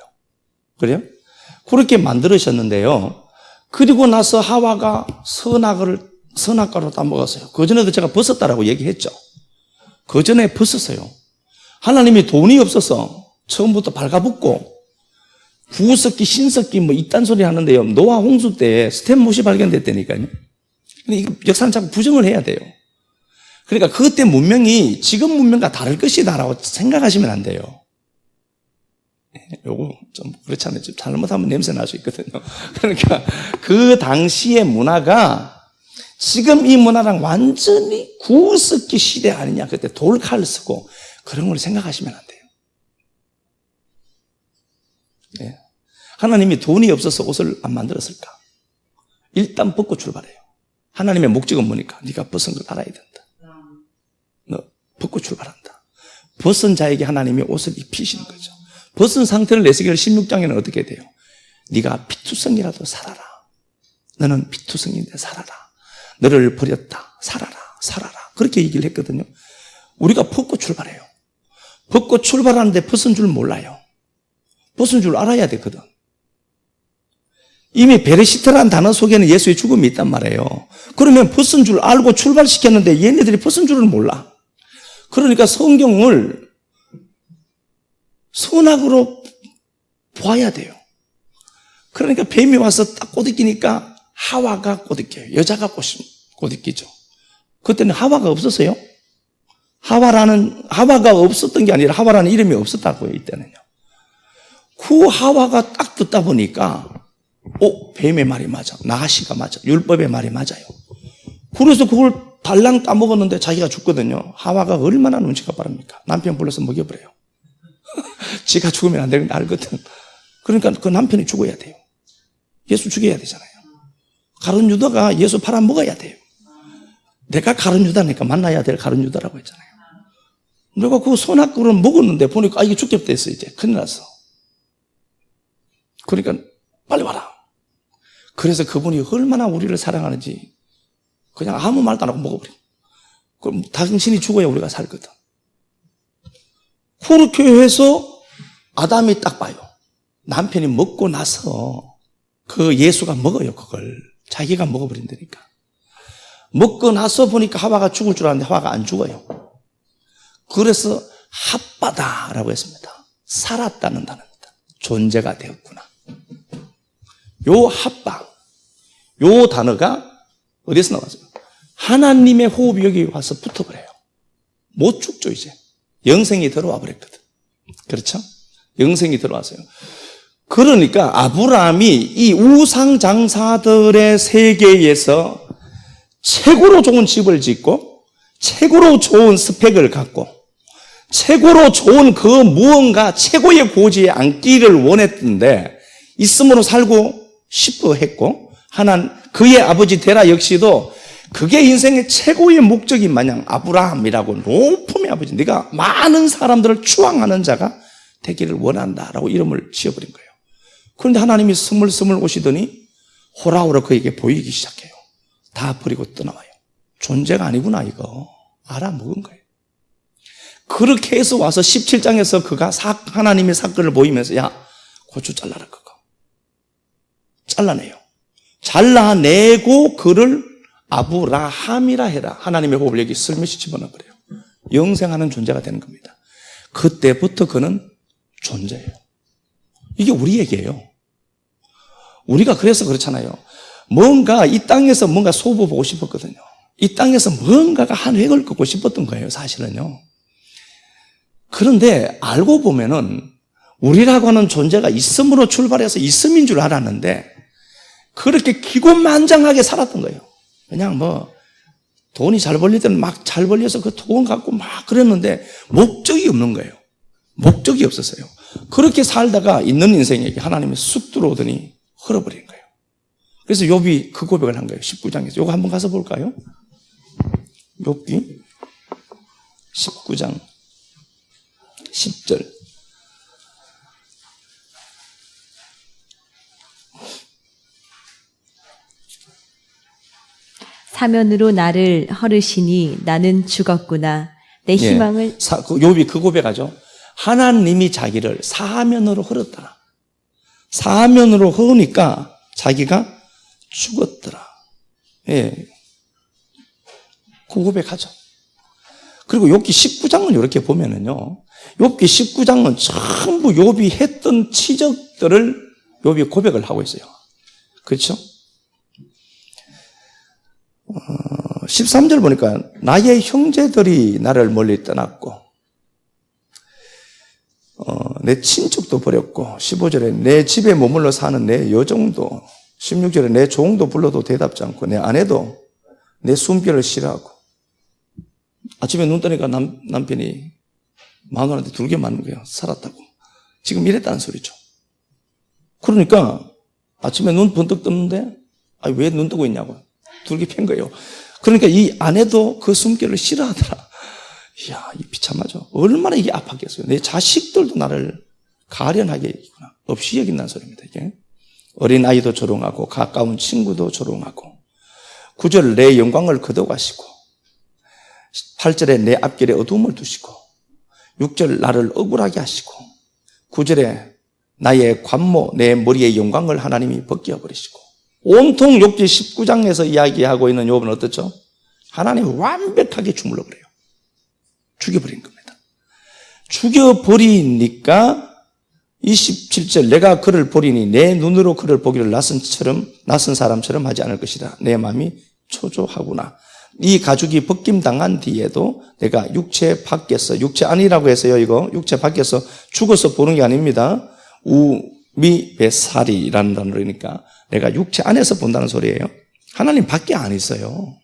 그래요? 그렇게 만들으셨는데요. 그리고 나서 하와가 선악과를 따먹었어요. 그전에도 제가 벗었다라고 얘기했죠. 그전에 벗었어요. 하나님이 돈이 없어서 처음부터 발가벗고 구석기, 신석기 뭐 이딴 소리 하는데요. 노아 홍수 때 스탠못이 발견됐다니까요. 근데 이거 역사는 자꾸 부정을 해야 돼요. 그러니까 그때 문명이 지금 문명과 다를 것이다라고 생각하시면 안 돼요. 요거 좀 그렇잖아요. 좀 잘못하면 냄새 날 수 있거든요. 그러니까 그 당시의 문화가 지금 이 문화랑 완전히 구석기 시대 아니냐. 그때 돌칼 쓰고 그런 걸 생각하시면 안 돼요. 예. 하나님이 돈이 없어서 옷을 안 만들었을까? 일단 벗고 출발해요. 하나님의 목적은 뭐니까? 네가 벗은 걸 알아야 된다. 너 벗고 출발한다. 벗은 자에게 하나님이 옷을 입히시는 거죠. 벗은 상태를 에스겔 16장에는 어떻게 돼요? 네가 피투성이라도 살아라. 너는 피투성인데 살아라. 너를 버렸다. 살아라. 살아라. 그렇게 얘기를 했거든요. 우리가 벗고 출발해요. 벗고 출발하는데 벗은 줄 몰라요. 벗은 줄 알아야 되거든. 이미 베레시트라는 단어 속에는 예수의 죽음이 있단 말이에요. 그러면 벗은 줄 알고 출발시켰는데 얘네들이 벗은 줄을 몰라. 그러니까 성경을 선악으로 보아야 돼요. 그러니까 뱀이 와서 딱 꼬드기니까 하와가 꼬드겨요. 여자가 꼬드기죠. 그때는 하와가 없었어요. 하와가 없었던 게 아니라 하와라는 이름이 없었다고요. 이때는요. 그 하와가 딱 듣다 보니까 뱀의 말이 맞아. 나하시가 맞아. 율법의 말이 맞아요. 그래서 그걸 달랑 따먹었는데 자기가 죽거든요. 하와가 얼마나 눈치가 빠릅니까? 남편 불러서 먹여버려요. 지가 죽으면 안 되는 걸 알거든. 그러니까 그 남편이 죽어야 돼요. 예수 죽여야 되잖아요. 가룟 유다가 예수 팔아먹어야 돼요. 내가 가룟 유다니까 만나야 될 가룟 유다라고 했잖아요. 내가 그 선악과를 먹었는데 보니까 이게 죽겠다 했어. 이제 큰일 났어. 그러니까 빨리 와라. 그래서 그분이 얼마나 우리를 사랑하는지 그냥 아무 말도 안 하고 먹어버려. 그럼 당신이 죽어야 우리가 살거든. 그렇게 해서 아담이 딱 봐요. 남편이 먹고 나서 그 예수가 먹어요. 그걸 자기가 먹어버린다니까. 먹고 나서 보니까 하와가 죽을 줄 알았는데 하와가 안 죽어요. 그래서 핫바다라고 했습니다. 살았다는 단어입니다. 존재가 되었구나. 요 핫바, 요 단어가 어디서 나왔어요? 하나님의 호흡이 여기 와서 붙어버려요. 못 죽죠, 이제. 영생이 들어와 버렸거든. 그렇죠? 영생이 들어왔어요. 그러니까 아브라함이 이 우상장사들의 세계에서 최고로 좋은 집을 짓고 최고로 좋은 스펙을 갖고 최고로 좋은 그 무언가 최고의 고지에 앉기를 원했던데 있음으로 살고 싶어 했고 그의 아버지 데라 역시도 그게 인생의 최고의 목적이 마냥 아브라함이라고 높음의 아버지, 네가 많은 사람들을 추앙하는 자가 되기를 원한다라고 이름을 지어버린 거예요. 그런데 하나님이 스물스물 오시더니 호라호라 그에게 보이기 시작해요. 다 버리고 떠나와요. 존재가 아니구나 이거 알아먹은 거예요. 그렇게 해서 와서 17장에서 그가 하나님의 사건을 보이면서 야 고추 잘라라 그거. 잘라내요. 잘라내고 그를 아브라함이라 해라. 하나님의 호흡을 여기 슬며시 집어넣어버려요. 영생하는 존재가 되는 겁니다. 그때부터 그는 존재예요. 이게 우리 얘기예요. 우리가 그래서 그렇잖아요. 뭔가 이 땅에서 뭔가 소부보고 싶었거든요. 이 땅에서 뭔가가 한 획을 긋고 싶었던 거예요. 사실은요. 그런데 알고 보면은 우리라고 하는 존재가 있음으로 출발해서 있음인 줄 알았는데 그렇게 기곤만장하게 살았던 거예요. 그냥 돈이 잘 벌릴 때는 막 잘 벌려서 그 돈 갖고 막 그랬는데 목적이 없는 거예요. 목적이 없었어요. 그렇게 살다가 있는 인생에게 하나님이 쑥 들어오더니 흘러버린 거예요. 그래서 욥이 그 고백을 한 거예요. 19장에서. 이거 한번 가서 볼까요? 욥기 19장 10절. 사면으로 나를 헐으시니 나는 죽었구나. 내 희망을 욥이 그 고백하죠. 하나님이 자기를 사면으로 흘렀더라. 사면으로 흐르니까 자기가 죽었더라. 예. 그 고백하죠. 그리고 욥기 19장은 이렇게 보면은요. 욥기 19장은 전부 욥이 했던 치적들을 욥이 고백을 하고 있어요. 그렇죠? 13절 보니까 나의 형제들이 나를 멀리 떠났고 내 친척도 버렸고 15절에 내 집에 머물러 사는 내 여종도 16절에 내 종도 불러도 대답지 않고 내 아내도 내 숨결을 싫어하고 아침에 눈 뜨니까 남편이 마누라한테 둘게 맞는 거예요. 살았다고. 지금 이랬다는 소리죠. 그러니까 아침에 눈 번뜩 떴는데 왜 눈 뜨고 있냐고. 둘게 팬 거예요. 그러니까 이 아내도 그 숨결을 싫어하더라. 이야, 이 비참하죠. 얼마나 이게 아팠겠어요. 내 자식들도 나를 가련하게 있구나. 없이 여긴다는 소리입니다, 이게. 어린 아이도 조롱하고, 가까운 친구도 조롱하고, 9절 내 영광을 거둬가시고, 8절에 내 앞길에 어둠을 두시고, 6절 나를 억울하게 하시고, 9절에 나의 관모, 내 머리의 영광을 하나님이 벗겨버리시고, 온통 욥기 19장에서 이야기하고 있는 욥은 어떻죠? 하나님이 완벽하게 주물러 버려요. 죽여버린 겁니다. 죽여버리니까 27절 내가 그를 보리니 내 눈으로 그를 보기를 낯선 사람처럼 하지 않을 것이다. 내 마음이 초조하구나. 이 가죽이 벗김당한 뒤에도 내가 육체 밖에서, 육체 안이라고 해서요, 이거 육체 밖에서 죽어서 보는 게 아닙니다. 우미베살이라는 단어니까 내가 육체 안에서 본다는 소리예요. 하나님 밖에 안 있어요.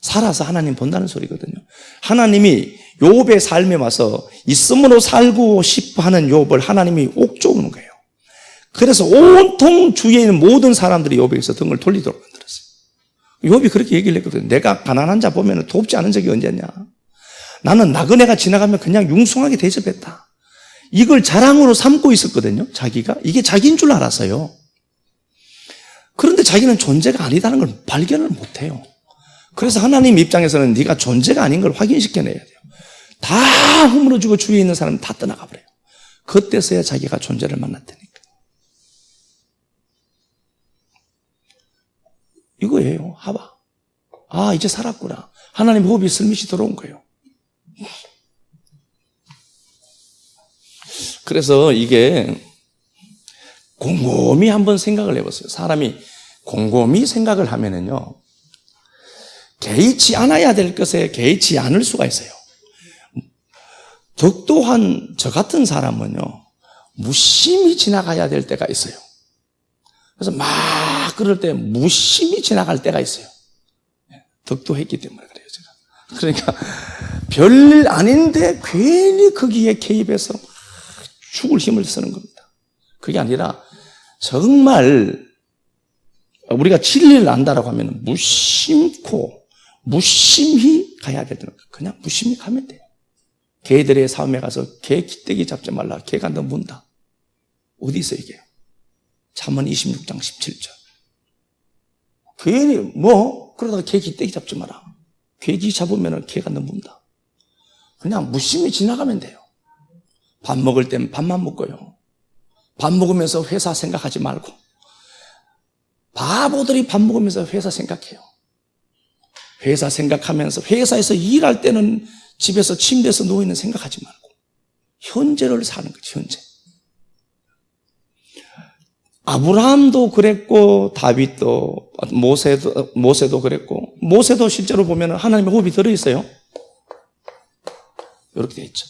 살아서 하나님 본다는 소리거든요. 하나님이 욥의 삶에 와서 있음으로 살고 싶어 하는 욥을 하나님이 옥조우는 거예요. 그래서 온통 주위에 있는 모든 사람들이 욥에게서 등을 돌리도록 만들었어요. 욥이 그렇게 얘기를 했거든요. 내가 가난한 자 보면 돕지 않은 적이 언제냐. 나는 나그네가 지나가면 그냥 융숭하게 대접했다. 이걸 자랑으로 삼고 있었거든요. 자기가. 이게 자기인 줄 알았어요. 그런데 자기는 존재가 아니다는 걸 발견을 못해요. 그래서 하나님 입장에서는 네가 존재가 아닌 걸 확인시켜내야 돼요. 다 허물어주고 주위에 있는 사람은 다 떠나가 버려요. 그때서야 자기가 존재를 만났다니까. 이거예요. 봐봐. 이제 살았구나. 하나님 호흡이 슬밋이 들어온 거예요. 그래서 이게 곰곰이 한번 생각을 해보세요. 사람이 곰곰이 생각을 하면은요, 개의치 않아야 될 것에 개의치 않을 수가 있어요. 덕도한 저 같은 사람은요, 무심히 지나가야 될 때가 있어요. 그래서 막 그럴 때 무심히 지나갈 때가 있어요. 덕도했기 때문에 그래요, 제가. 그러니까 별일 아닌데 괜히 거기에 개입해서 죽을 힘을 쓰는 겁니다. 그게 아니라 정말 우리가 진리를 안다라고 하면 무심코 무심히 가야 되는 거예요. 그냥 무심히 가면 돼요. 개들의 싸움에 가서 개 기떼기 잡지 말라. 개가 너 문다. 어디 있어요, 이게? 잠언 26장 17절. 괜히 그러다가 개 기떼기 잡지 마라. 개기 잡으면 개가 너 문다. 그냥 무심히 지나가면 돼요. 밥 먹을 땐 밥만 먹고요. 밥 먹으면서 회사 생각하지 말고. 바보들이 밥 먹으면서 회사 생각해요. 회사 생각하면서 회사에서 일할 때는 집에서 침대에서 누워있는 생각하지 말고 현재를 사는 거죠. 현재. 아브라함도 그랬고 다윗도 모세도 그랬고 모세도 실제로 보면 하나님의 호흡이 들어있어요. 이렇게 되어 있죠.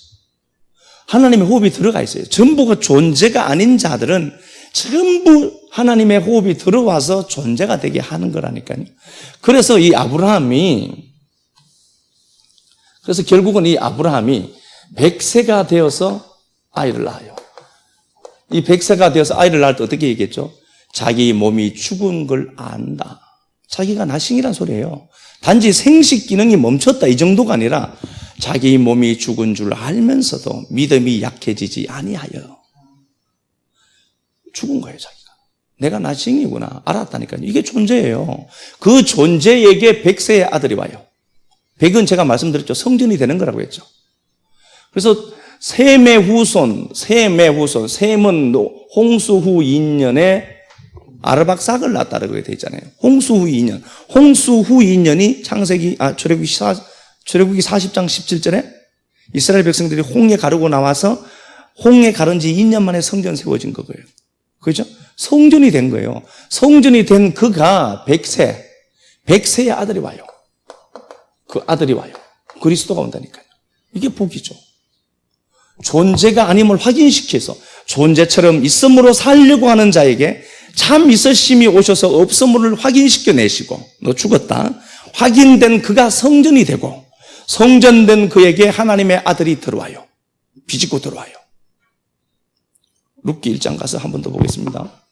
하나님의 호흡이 들어가 있어요. 전부가 존재가 아닌 자들은 전부 하나님의 호흡이 들어와서 존재가 되게 하는 거라니까요. 그래서 결국은 이 아브라함이 100세가 되어서 아이를 낳아요. 이 100세가 되어서 아이를 낳을 때 어떻게 얘기했죠? 자기 몸이 죽은 걸 안다. 자기가 나싱이란 소리예요. 단지 생식 기능이 멈췄다 이 정도가 아니라 자기 몸이 죽은 줄 알면서도 믿음이 약해지지 아니하여 죽은 거예요, 자기가. 내가 나싱이구나 알았다니까요. 이게 존재예요. 그 존재에게 100세의 아들이 와요. 100은 제가 말씀드렸죠. 성전이 되는 거라고 했죠. 그래서 셈의 후손, 셈은 홍수 후 2년에 아르박삭을 낳았다고 되어 있잖아요. 홍수 후 2년. 홍수 후 2년이 출애굽기 40장 17절에 이스라엘 백성들이 홍해 가르고 나와서 홍해 가른 지 2년 만에 성전 세워진 거예요. 그렇죠? 성전이 된 거예요. 성전이 된 그가 100세의 아들이 와요. 그 아들이 와요. 그리스도가 온다니까요. 이게 복이죠. 존재가 아님을 확인시켜서 존재처럼 있음으로 살려고 하는 자에게 참 있으심이 오셔서 없음을 확인시켜 내시고, 너 죽었다. 확인된 그가 성전이 되고, 성전된 그에게 하나님의 아들이 들어와요. 비집고 들어와요. 룻기 1장 가서 한 번 더 보겠습니다.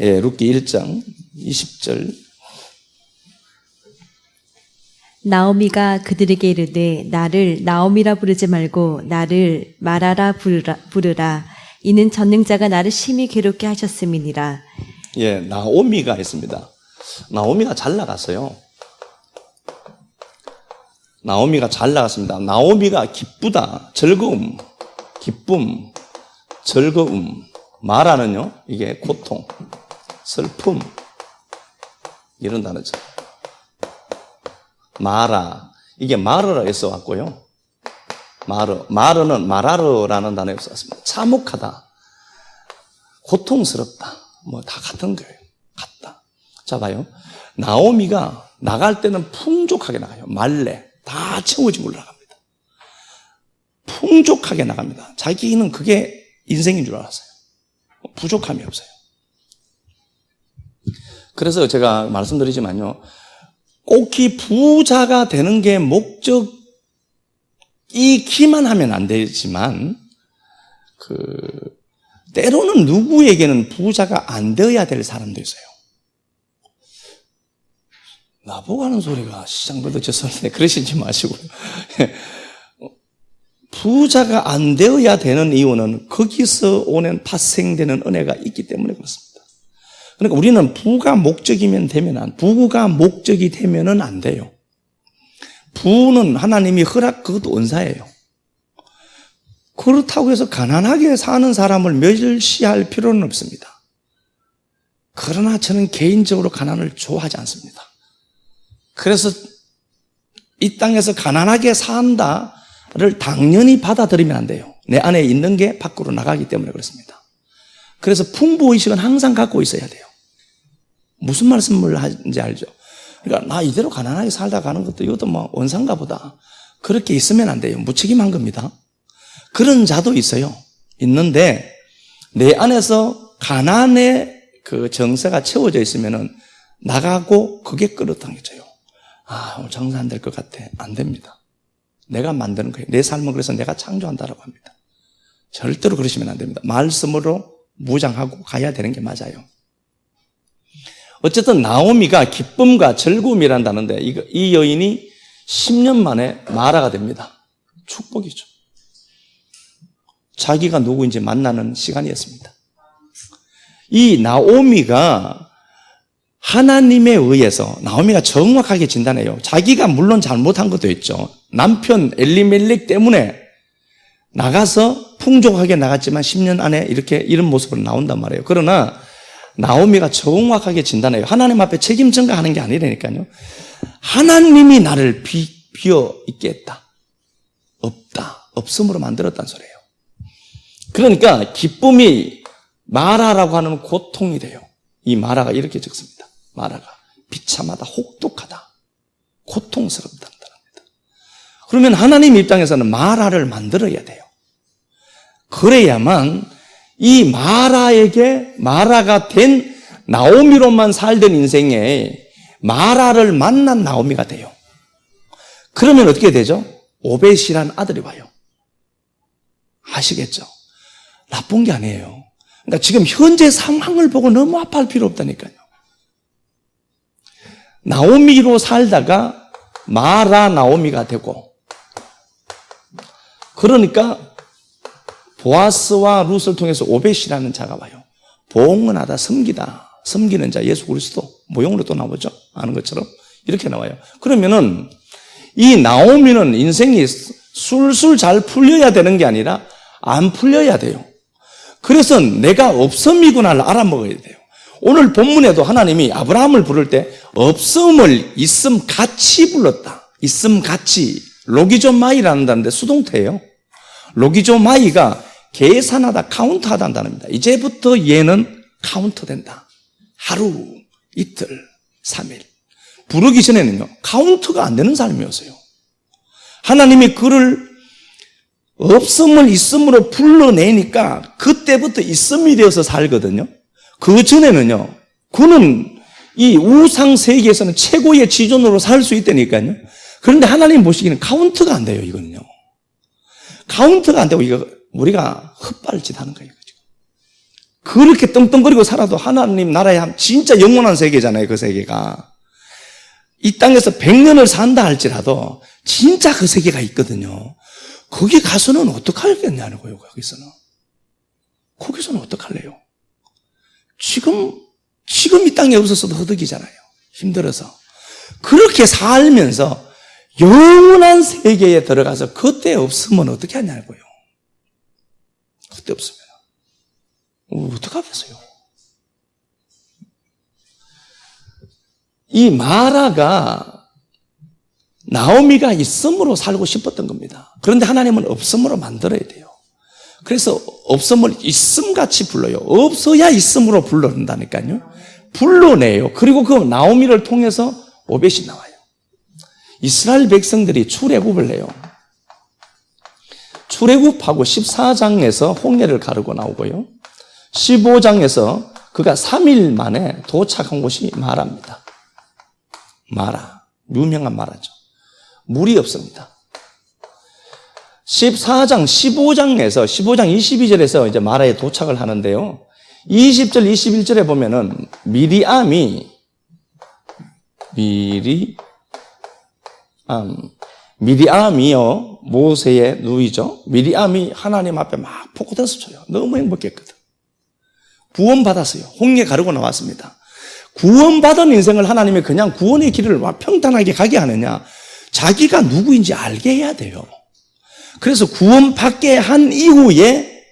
예, 룻기 1장 20절. 나오미가 그들에게 이르되 나를 나오미라 부르지 말고 나를 마라라 부르라. 이는 전능자가 나를 심히 괴롭게 하셨음이니라. 예, 나오미가 있습니다. 나오미가 잘 나갔어요. 나오미가 잘 나갔습니다. 나오미가 기쁘다, 즐거움, 기쁨, 즐거움. 마라는요, 이게 고통, 슬픔, 이런 단어죠. 마라, 이게 마르라 해서 왔고요. 마르는 마라르라는 단어에서 왔습니다. 참혹하다, 고통스럽다, 뭐 다 같은 거예요. 같다. 자, 봐요. 나오미가 나갈 때는 풍족하게 나가요. 말레, 다 채워지고 올라갑니다. 풍족하게 나갑니다. 자기는 그게 인생인 줄 알았어요. 부족함이 없어요. 그래서 제가 말씀드리지만요, 꼭히 부자가 되는 게 목적이기만 하면 안 되지만, 때로는 누구에게는 부자가 안 되어야 될 사람도 있어요. 나보고 하는 소리가 시장부터 죄송한데 그러시지 마시고요. 부자가 안 되어야 되는 이유는 거기서 오는 파생되는 은혜가 있기 때문에 그렇습니다. 그러니까 우리는 부가 목적이 되면은 안 돼요. 부는 하나님이 그것도 은사예요. 그렇다고 해서 가난하게 사는 사람을 멸시할 필요는 없습니다. 그러나 저는 개인적으로 가난을 좋아하지 않습니다. 그래서 이 땅에서 가난하게 산다를 당연히 받아들이면 안 돼요. 내 안에 있는 게 밖으로 나가기 때문에 그렇습니다. 그래서 풍부의식은 항상 갖고 있어야 돼요. 무슨 말씀을 하는지 알죠? 그러니까 나 이대로 가난하게 살다 가는 것도 이것도 뭐 원상가 보다. 그렇게 있으면 안 돼요. 무책임한 겁니다. 그런 자도 있어요. 있는데 내 안에서 가난의 그 정서가 채워져 있으면은 나가고 그게 끌어당겨져요. 오늘 장사 안 될 것 같아. 안 됩니다. 내가 만드는 거예요. 내 삶은 그래서 내가 창조한다라고 합니다. 절대로 그러시면 안 됩니다. 말씀으로 무장하고 가야 되는 게 맞아요. 어쨌든 나오미가 기쁨과 즐거움이란다는데 이 여인이 10년 만에 마라가 됩니다. 축복이죠. 자기가 누구인지 만나는 시간이었습니다. 이 나오미가 하나님에 의해서 나오미가 정확하게 진단해요. 자기가 물론 잘못한 것도 있죠. 남편 엘리멜렉 때문에 나가서 풍족하게 나갔지만 10년 안에 이런 모습으로 나온단 말이에요. 그러나 나오미가 정확하게 진단해요. 하나님 앞에 책임 전가하는 게 아니라니까요. 하나님이 나를 비어 있게 했다. 없음으로 만들었다는 소리예요. 그러니까 기쁨이 마라라고 하는 고통이 돼요. 이 마라가 이렇게 적습니다. 마라가 비참하다, 혹독하다, 고통스럽다는 단어입니다. 그러면 하나님 입장에서는 마라를 만들어야 돼요. 그래야만 이 마라가 된 나오미로만 살던 인생에 마라를 만난 나오미가 돼요. 그러면 어떻게 되죠? 오벳이라는 아들이 와요. 아시겠죠? 나쁜 게 아니에요. 그러니까 지금 현재 상황을 보고 너무 아파할 필요 없다니까요. 나오미로 살다가 마라 나오미가 되고, 그러니까 보아스와 룻을 통해서 오벳이라는 자가 와요. 봉헌하다, 섬기는 자, 예수 그리스도 모형으로 또 나오죠. 아는 것처럼 이렇게 나와요. 그러면은 이 나오미는 인생이 술술 잘 풀려야 되는 게 아니라 안 풀려야 돼요. 그래서 내가 없음이구나를 알아먹어야 돼요. 오늘 본문에도 하나님이 아브라함을 부를 때 없음을 있음같이 불렀다. 있음같이. 로기조마이라는 단어인데 수동태예요. 로기조마이가 계산하다, 카운트하다 한다는겁니다. 이제부터 얘는 카운트된다. 하루, 이틀, 3일. 부르기 전에는요, 카운트가 안 되는 사람이었어요. 하나님이 그를 없음을 있음으로 불러내니까 그때부터 있음이 되어서 살거든요. 그 전에는요, 그는 이 우상 세계에서는 최고의 지존으로 살 수 있다니까요. 그런데 하나님 보시기에는 카운트가 안 돼요, 이거는요. 카운트가 안 되고 이거 우리가 헛발짓 하는 거예요. 그렇게 떵떵거리고 살아도 하나님 나라에 진짜 영원한 세계잖아요, 그 세계가. 이 땅에서 100년을 산다 할지라도 진짜 그 세계가 있거든요. 거기 가서는 어떡하겠냐는 거예요, 거기서는. 거기서는 어떡할래요? 지금 이 땅에 없어서도 허덕이잖아요. 힘들어서. 그렇게 살면서 영원한 세계에 들어가서 그때 없으면 어떻게 하냐고요. 그때 없으면. 어떡하겠어요? 이 마라가 나오미가 있음으로 살고 싶었던 겁니다. 그런데 하나님은 없음으로 만들어야 돼요. 그래서 없음을 있음같이 불러요. 없어야 있음으로 불러낸다니까요. 불러내요. 그리고 그 나오미를 통해서 오벳이 나와요. 이스라엘 백성들이 출애굽을 해요. 출애굽하고 14장에서 홍해를 가르고 나오고요. 15장에서 그가 3일 만에 도착한 곳이 마라입니다. 마라. 유명한 마라죠. 물이 없습니다. 15장 22절에서 이제 마라에 도착을 하는데요. 20절, 21절에 보면은 미리암이요, 모세의 누이죠. 미리암이 하나님 앞에 막 포커댄스 쳐요. 너무 행복했거든. 구원받았어요. 홍해 가르고 나왔습니다. 구원받은 인생을 하나님이 그냥 구원의 길을 평탄하게 가게 하느냐? 자기가 누구인지 알게 해야 돼요. 그래서 구원받게 한 이후에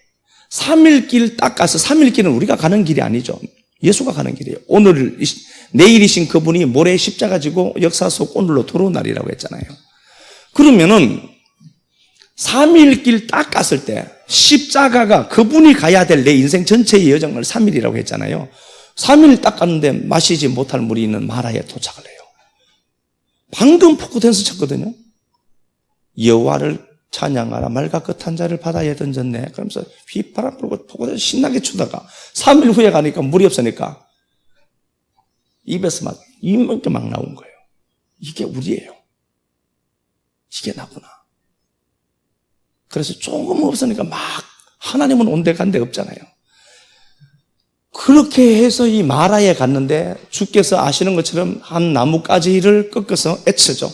3일 길 딱 가서, 3일 길은 우리가 가는 길이 아니죠. 예수가 가는 길이에요. 내일이신 그분이 모래 십자가 지고 역사 속 오늘로 들어온 날이라고 했잖아요. 그러면은 3일 길 딱 갔을 때 십자가가 그분이 가야 될 내 인생 전체의 여정을 3일이라고 했잖아요. 3일 딱 갔는데 마시지 못할 물이 있는 마라에 도착을 해요. 방금 포크댄스 쳤거든요. 여호와를 찬양하라, 말과 끝한 자를 바다에 던졌네. 그러면서 휘파람 불고 포크댄스 신나게 추다가 3일 후에 가니까 물이 없으니까 입에서 막 이만큼 막 나온 거예요. 이게 우리예요. 이게 나구나. 그래서 조금 없으니까 막 하나님은 온데간데 없잖아요. 그렇게 해서 이 마라에 갔는데 주께서 아시는 것처럼 한 나무가지를 꺾어서 애쳐죠.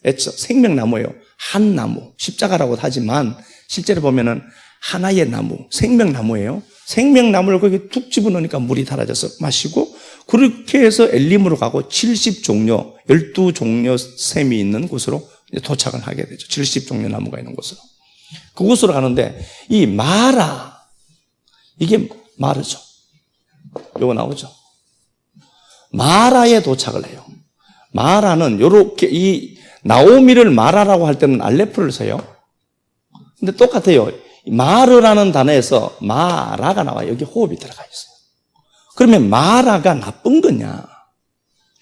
애쳐. 생명나무예요. 한 나무. 십자가라고 하지만 실제로 보면은 하나의 나무. 생명나무예요. 생명나무를 거기 툭 집어넣으니까 물이 달아져서 마시고 그렇게 해서 엘림으로 가고 70종려, 12종려 샘이 있는 곳으로 도착을 하게 되죠. 70종려 나무가 있는 곳으로. 그곳으로 가는데 이 마라, 이게 마르죠. 요거 나오죠. 마라에 도착을 해요. 마라는 요렇게 이 나오미를 마라라고 할 때는 알레프를 써요. 근데 똑같아요. 마르라는 단어에서 마라가 나와요. 여기 호흡이 들어가 있어요. 그러면 마라가 나쁜 거냐?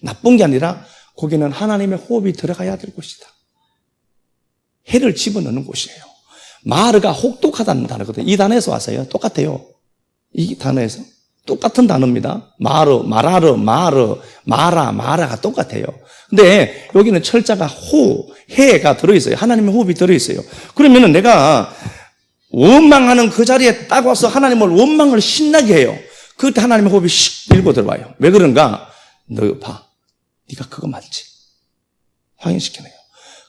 나쁜 게 아니라 거기는 하나님의 호흡이 들어가야 될 곳이다. 해를 집어넣는 곳이에요. 마르가 혹독하다는 단어거든요. 이 단어에서 왔어요. 똑같아요. 이 단어에서. 똑같은 단어입니다. 마르, 마라르, 마르, 마라, 마라가 똑같아요. 근데 여기는 철자가 해가 들어있어요. 하나님의 호흡이 들어있어요. 그러면은 내가 원망하는 그 자리에 딱 와서 하나님을 원망을 신나게 해요. 그때 하나님의 호흡이 씩 밀고 들어와요. 왜 그런가? 너 봐. 네가 그거 맞지? 확인시키네요.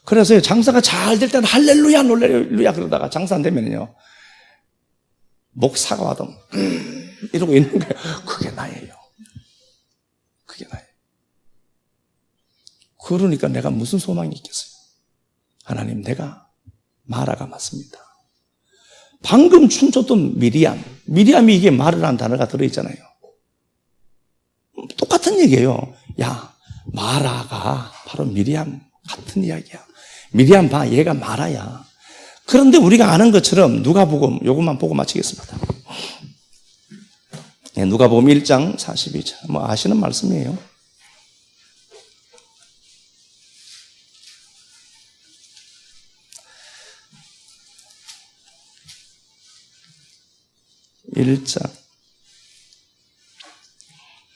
그래서 장사가 잘 될 때는 할렐루야, 놀렐루야 그러다가 장사 안 되면요. 목 사과하던 이러고 있는 거예요. 그게 나예요. 그게 나예요. 그러니까 내가 무슨 소망이 있겠어요? 하나님, 내가 마라가 맞습니다. 방금 춤췄던 미리암이 이게 마르라는 단어가 들어있잖아요. 똑같은 얘기예요. 야, 마라가 바로 미리암 같은 이야기야. 미리암 봐, 얘가 마라야. 그런데 우리가 아는 것처럼 누가복음 요것만 보고 마치겠습니다. 네, 누가복음 1장 42절. 뭐 아시는 말씀이에요.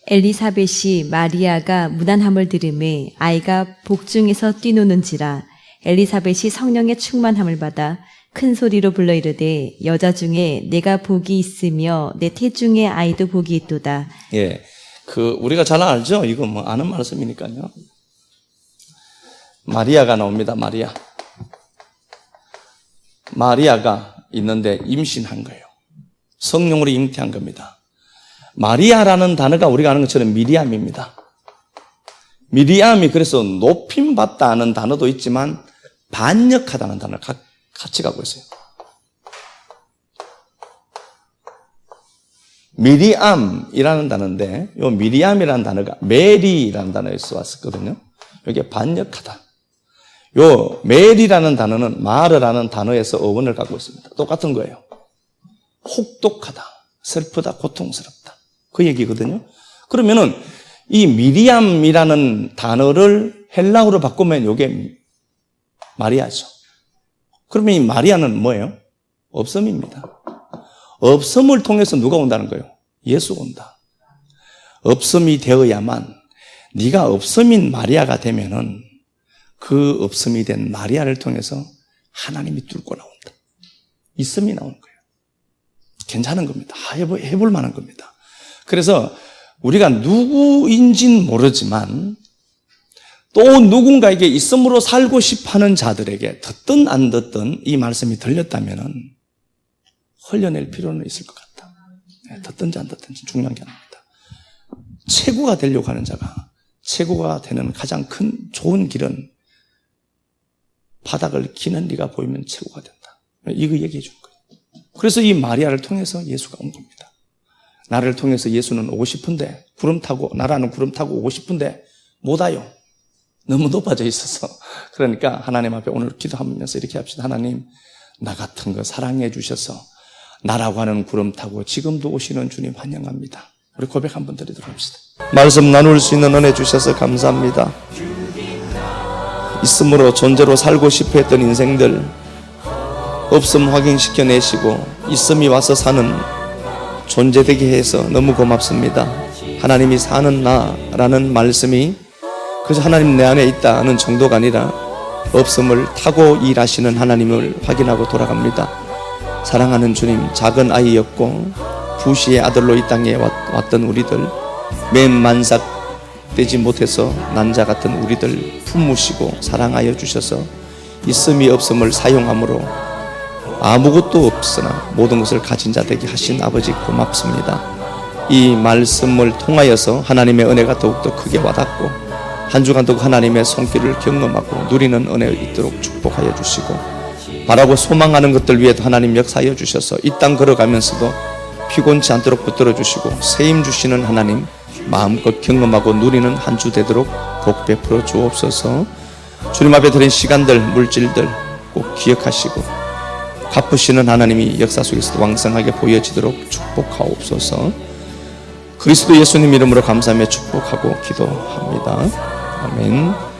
엘리사벳이 마리아가 무난함을 들음에 아이가 복중에서 뛰노는지라. 엘리사벳이 성령의 충만함을 받아 큰 소리로 불러 이르되 여자 중에 내가 복이 있으며 내 태중의 아이도 복이 있도다. 예, 우리가 잘 알죠? 이거 뭐 아는 말씀이니까요. 마리아가 나옵니다. 마리아가 있는데 임신한 거예요. 성령으로 잉태한 겁니다. 마리아라는 단어가 우리가 아는 것처럼 미리암입니다. 미리암이 그래서 높임받다는 단어도 있지만 반역하다는 단어를 같이 갖고 있어요. 미리암이라는 단어인데 이 미리암이라는 단어가 메리라는 단어에서 왔었거든요. 이게 반역하다. 요 메리라는 단어는 마르라는 단어에서 어원을 갖고 있습니다. 똑같은 거예요. 혹독하다, 슬프다, 고통스럽다. 그 얘기거든요. 그러면은 이 미리암이라는 단어를 헬라어로 바꾸면 이게 마리아죠. 그러면 이 마리아는 뭐예요? 없음입니다. 없음을 통해서 누가 온다는 거예요? 예수가 온다. 없음이 되어야만 네가 없음인 마리아가 되면은 그 없음이 된 마리아를 통해서 하나님이 뚫고 나온다. 있음이 나오는 거예요. 괜찮은 겁니다. 해볼 만한 겁니다. 그래서 우리가 누구인지는 모르지만 또 누군가에게 있음으로 살고 싶어하는 자들에게 듣든 안 듣든 이 말씀이 들렸다면 흘려낼 필요는 있을 것 같다. 듣든지 안 듣든지 중요한 게 아닙니다. 최고가 되려고 하는 자가 최고가 되는 가장 큰 좋은 길은 바닥을 기는 네가 보이면 최고가 된다. 이거 얘기해 주는 거예요. 그래서 이 마리아를 통해서 예수가 온 겁니다. 나를 통해서 예수는 오고 싶은데 나라는 구름 타고 오고 싶은데 못 와요. 너무 높아져 있어서. 그러니까 하나님 앞에 오늘 기도하면서 이렇게 합시다. 하나님, 나 같은 거 사랑해 주셔서 나라고 하는 구름 타고 지금도 오시는 주님 환영합니다. 우리 고백 한번 드리도록 합시다. 말씀 나눌 수 있는 은혜 주셔서 감사합니다. 있음으로 존재로 살고 싶어 했던 인생들 없음 확인시켜내시고 있음이 와서 사는 존재되게 해서 너무 고맙습니다. 하나님이 사는 나라는 말씀이 그저 하나님 내 안에 있다는 정도가 아니라 없음을 타고 일하시는 하나님을 확인하고 돌아갑니다. 사랑하는 주님, 작은 아이였고 부시의 아들로 이 땅에 왔던 우리들, 맨 만삭 되지 못해서 난자 같은 우리들 품으시고 사랑하여 주셔서 있음이 없음을 사용함으로 아무것도 없으나 모든 것을 가진 자 되게 하신 아버지 고맙습니다. 이 말씀을 통하여서 하나님의 은혜가 더욱더 크게 와닿고 한 주간도 하나님의 손길을 경험하고 누리는 은혜 있도록 축복하여 주시고 바라고 소망하는 것들 위에도 하나님 역사하여 주셔서 이 땅 걸어가면서도 피곤치 않도록 붙들어 주시고 세임 주시는 하나님 마음껏 경험하고 누리는 한 주 되도록 복 베풀어 주옵소서. 주님 앞에 드린 시간들, 물질들 꼭 기억하시고 갚으시는 하나님이 역사 속에서도 왕성하게 보여지도록 축복하옵소서. 그리스도 예수님 이름으로 감사하며 축복하고 기도합니다. 아멘.